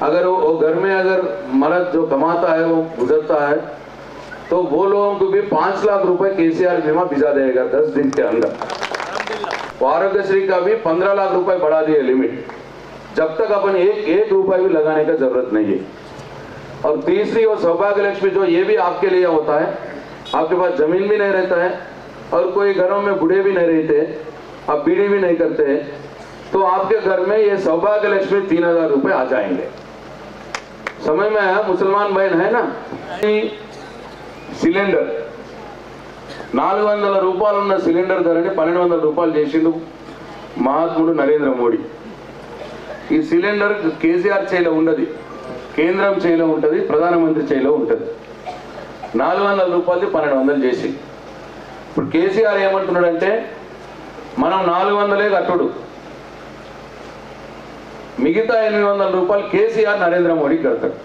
[SPEAKER 1] अगर वो घर में अगर मर्द जो कमाता है वो गुजरता है तो वो लोगों को भी 5 लाख रुपए केसीआर बीमा भिजा देगा 10 दिन के अंदर. आरोग्यश्री का भी 15 लाख रुपए बढ़ा दिए लिमिट, जब तक अपन एक रुपए भी लगाने का जरूरत नहीं है. और तीसरी वो सौभाग्य लक्ष्मी जो ये भी आपके लिए होता है, आपके पास जमीन भी नहीं रहता है और कोई घरों में बूढ़े भी नहीं रहते, आप बीड़ी भी नहीं करते, तो आपके घर में ये सौभाग्य लक्ष्मी 3,000 रुपए आ जाएंगे. समझ में आया मुसलमान बहन है ना. సిలిండర్ 400 రూపాయలు ఉన్న సిలిండర్ ధరని 1,200 రూపాయలు చేసిండు మహాత్ముడు నరేంద్ర మోడీ. ఈ సిలిండర్ కేసీఆర్ చేయిలో ఉండదు, కేంద్రం చేయిలో ఉంటుంది, ప్రధానమంత్రి చేయిలో ఉంటుంది. 400 రూపాయలది 1,200 చేసి ఇప్పుడు కేసీఆర్ ఏమంటున్నాడంటే మనం 400 కట్టుడు, మిగతా 800 రూపాయలు కేసీఆర్ నరేంద్ర మోడీ కడతాడు.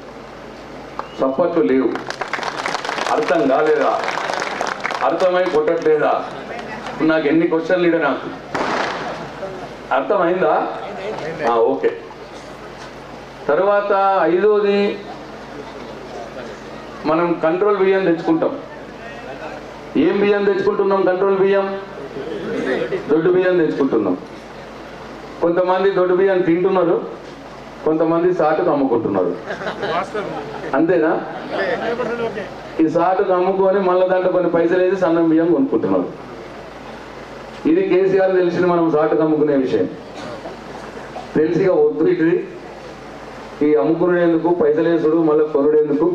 [SPEAKER 1] సప్పట్లు లేవు, అర్థం కాలేదా, అర్థమై కొట్టట్లేదా? నాకు ఎన్ని క్వశ్చన్లు ఇడ నాకు అర్థమైందా? ఓకే. తర్వాత ఐదోది, మనం కంట్రోల్ బియ్యం తెచ్చుకుంటాం. ఏం బియ్యం తెచ్చుకుంటున్నాం? కంట్రోల్ బియ్యం, దొడ్డు బియ్యం తెచ్చుకుంటున్నాం. కొంతమంది దొడ్డు బియ్యం తింటున్నారు, కొంతమంది సాటుకు అమ్ముకుంటున్నారు. అంతేనా? ఈ సాటుకు అమ్ముకొని మళ్ళీ దాంట్లో కొన్ని పైసలు వేసి సన్నం బియ్యం కొనుక్కుంటున్నారు. ఇది కేసీఆర్ తెలిసింది మనం సాటుకు అమ్ముకునే విషయం. తెలిసిగా వద్దు ఇది, ఈ అమ్ముకునేందుకు పైసలు వేసుడు మళ్ళీ కొనుడేందుకు,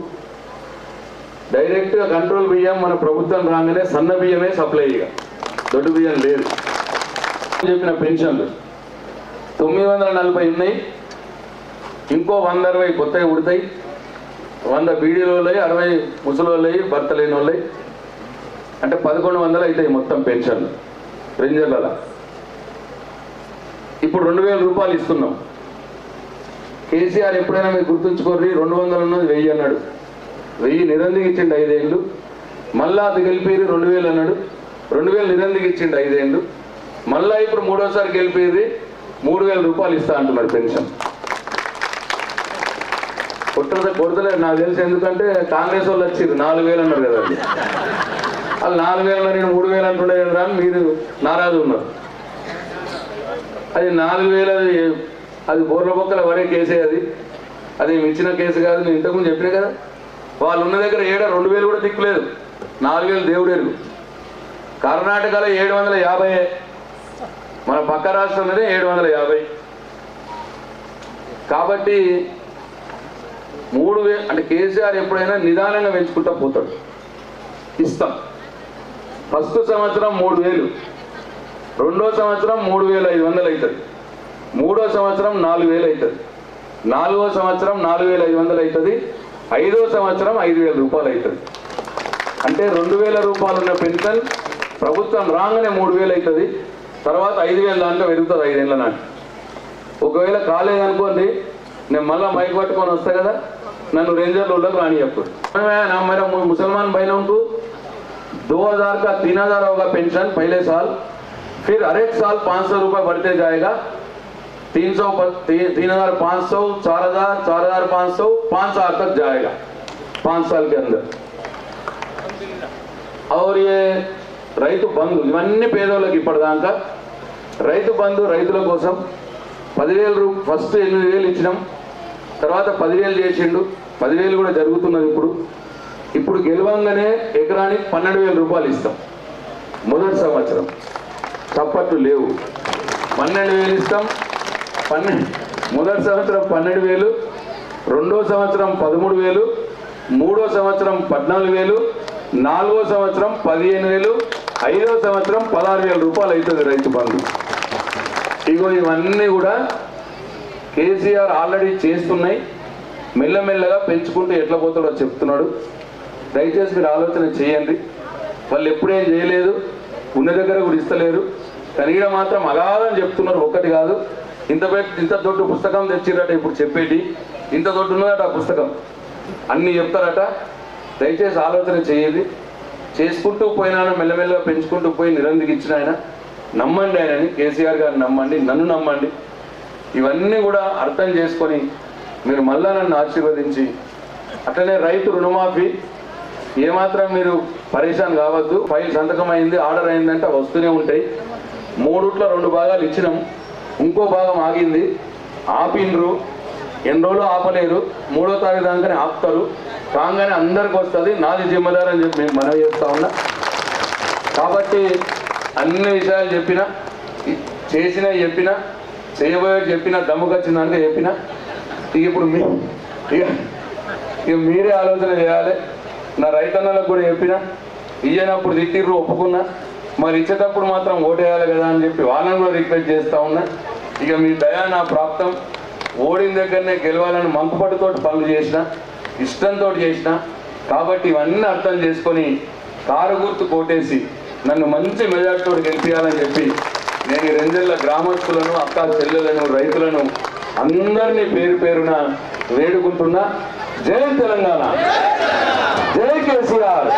[SPEAKER 1] డైరెక్ట్గా కంట్రోల్ బియ్యం మన ప్రభుత్వం రాగానే సన్న బియ్యమే సప్లై, ఇక దొడ్డు బియ్యం లేదు. చెప్పిన పెన్షన్లు 940 ఉన్నాయి, ఇంకో 160 కొత్తవి ఉడతాయి. 100 బీడీలు వాళ్ళవి, 60 ముసలి వాళ్ళవి, భర్త లేని వాళ్ళవి, అంటే 1100 అవుతాయి మొత్తం పెన్షన్లు రెంజర్ల. ఇప్పుడు 2000 రూపాయలు ఇస్తున్నాం. కేసీఆర్ ఎప్పుడైనా మీరు గుర్తుంచుకోర్రి, 200 ఉన్నది 1000 అన్నాడు. 1000 నిరందికి ఇచ్చిండు 5 ఏళ్ళు. మళ్ళా అది గెలిపేది 2000 అన్నాడు. 2000 నిరందికి ఇచ్చిండు 5 ఏళ్ళు. మళ్ళా ఇప్పుడు మూడోసారి గెలిపేది 3000 రూపాయలు ఇస్తా అంటున్నాడు పెన్షన్. కొడతలేదు నాకు తెలిసి, ఎందుకంటే కాంగ్రెస్ వాళ్ళు వచ్చారు 4000 అన్నారు కదా, వాళ్ళు 4000 నేను 3000 అంటుండే కదా అని మీరు నారాజు ఉన్నారు. అది 4000, అది బోర్ల బొక్కల పడే కేసే, అది ఇచ్చిన కేసు కాదు. నేను ఇంతకుముందు చెప్పినా కదా, వాళ్ళు ఉన్న దగ్గర 2000 కూడా దిక్కులేదు, 4000 దేవుడేరు. కర్ణాటకలో 750, మన పక్క రాష్ట్రంలోనే 750. కాబట్టి 3000 అంటే కేసీఆర్ ఎప్పుడైనా నిదానంగా పెంచుకుంటా పోతాడు. ఇస్తాం. ఫస్ట్ సంవత్సరం 3000, రెండో సంవత్సరం 3500 అవుతుంది, మూడో సంవత్సరం 4000 అవుతుంది, నాలుగో సంవత్సరం 4500 అవుతుంది, ఐదో సంవత్సరం 5000 రూపాయలు అవుతుంది. అంటే 2000 రూపాయలు ఉన్న పెన్షన్ ప్రభుత్వం రాగానే 3000 అవుతుంది. తర్వాత 5000 దాంట్లో పెరుగుతుంది 5 ఏళ్ళ నాటి. ఒకవేళ కాలేదనుకోండి, నేను మళ్ళీ మైక్ పట్టుకొని వస్తా కదా, నన్ను रेंजर रानी हमारा मुसलमान भाइयों को 2000 का 3000 होगा पेंशन पहले साल, फिर हर एक साल 500 रुपये बढ़ते जाएगा, 300, 3500, 4000, 4500, 5000 तक जाएगा 5 साल के अंदर. और ये రైతు బంధు ఇవన్నీ పేదోళ్ళకి ఇప్పటిదాకా రైతు బంధు రైతుల కోసం 10,000 ఫస్ట్ 8,000 ఇచ్చినాం, తర్వాత 10,000 చేసిండు. 10,000 కూడా జరుగుతున్నది. ఇప్పుడు గెలవంగానే ఎకరానికి 12,000 రూపాయలు ఇస్తాం. మొదటి సంవత్సరం తప్పట్లు లేవు, 12,000 ఇస్తాం. మొదటి సంవత్సరం 12,000, రెండో సంవత్సరం 13,000, మూడో సంవత్సరం 14,000, నాలుగో సంవత్సరం 15,000, ఐదో సంవత్సరం 16,000 రూపాయలు అవుతుంది రైతు బంధు. ఇగో ఇవన్నీ కూడా కేసీఆర్ ఆల్రెడీ చేస్తున్నాయి. మెల్లమెల్లగా పెంచుకుంటూ ఎట్లా పోతాడో చెప్తున్నాడు. దయచేసి మీరు ఆలోచన చేయండి. వాళ్ళు ఎప్పుడేం చేయలేదు, ఉన్న దగ్గర కూడా ఇస్తలేరు, కానీ ఈడ మాత్రం అగాధని చెప్తున్నారు. ఒక్కటి కాదు, ఇంత దొడ్డు పుస్తకం తెచ్చిరట. ఇప్పుడు చెప్పేటి ఇంత దొడ్డు ఉన్నదట ఆ పుస్తకం, అన్నీ చెప్తారట. దయచేసి ఆలోచన చేయండి. చేసుకుంటూ పోయినాను, మెల్లమెల్లగా పెంచుకుంటూ పోయి నిరందికి ఇచ్చిన ఆయన. నమ్మండి ఆయనని, కేసీఆర్ గారిని నమ్మండి, నన్ను నమ్మండి. ఇవన్నీ కూడా అర్థం చేసుకొని మీరు మళ్ళా నన్ను ఆశీర్వదించి, అట్లనే రైతు రుణమాఫీ ఏమాత్రం మీరు పరేషాన్ కావద్దు. ఫైల్ సంతకం అయింది, ఆర్డర్ అయిందంటే వస్తూనే ఉంటాయి. 3 2 భాగాలు ఇచ్చినాం, ఇంకో భాగం ఆగింది. ఆపిండ్రు, ఎన్ని రోజులు ఆపలేరు, 3వ తారీఖు దాకానే ఆపుతారు. కాగానే అందరికి వస్తుంది. నాది జిమ్మదారు అని చెప్పి మేము మనవి చేస్తా ఉన్నా. కాబట్టి అన్ని విషయాలు చెప్పినా, చేసినవి చెప్పినా, చేయబోయేది చెప్పినా, దమ్ముకొచ్చిందానికి చెప్పినా. ఇప్పుడు ఇక మీరే ఆలోచన చేయాలి. నా రైతన్నలకు కూడా చెప్పినా, ఇయ్యనప్పుడు తిట్టిర్రు, ఒప్పుకున్నా, మరి ఇచ్చేటప్పుడు మాత్రం ఓటేయాలి కదా అని చెప్పి వాళ్ళని కూడా రిక్వెస్ట్ చేస్తూ ఉన్నా. ఇక మీ దయా నా ప్రాప్తం. ఓడిన దగ్గరనే గెలవాలని మంకుపట్టుతోటి పనులు చేసిన, ఇష్టంతో చేసిన. కాబట్టి ఇవన్నీ అర్థం చేసుకొని కారు గుర్తు కోటేసి నన్ను మంచి మెజార్టీతో గెలిపించాలని చెప్పి నేను ఈ రెంజర్ల గ్రామస్తులను, అక్క చెల్లెలను, రైతులను అందరినీ పేరు పేరున వేడుకుంటున్నా. జై తెలంగాణ, జై కేసీఆర్.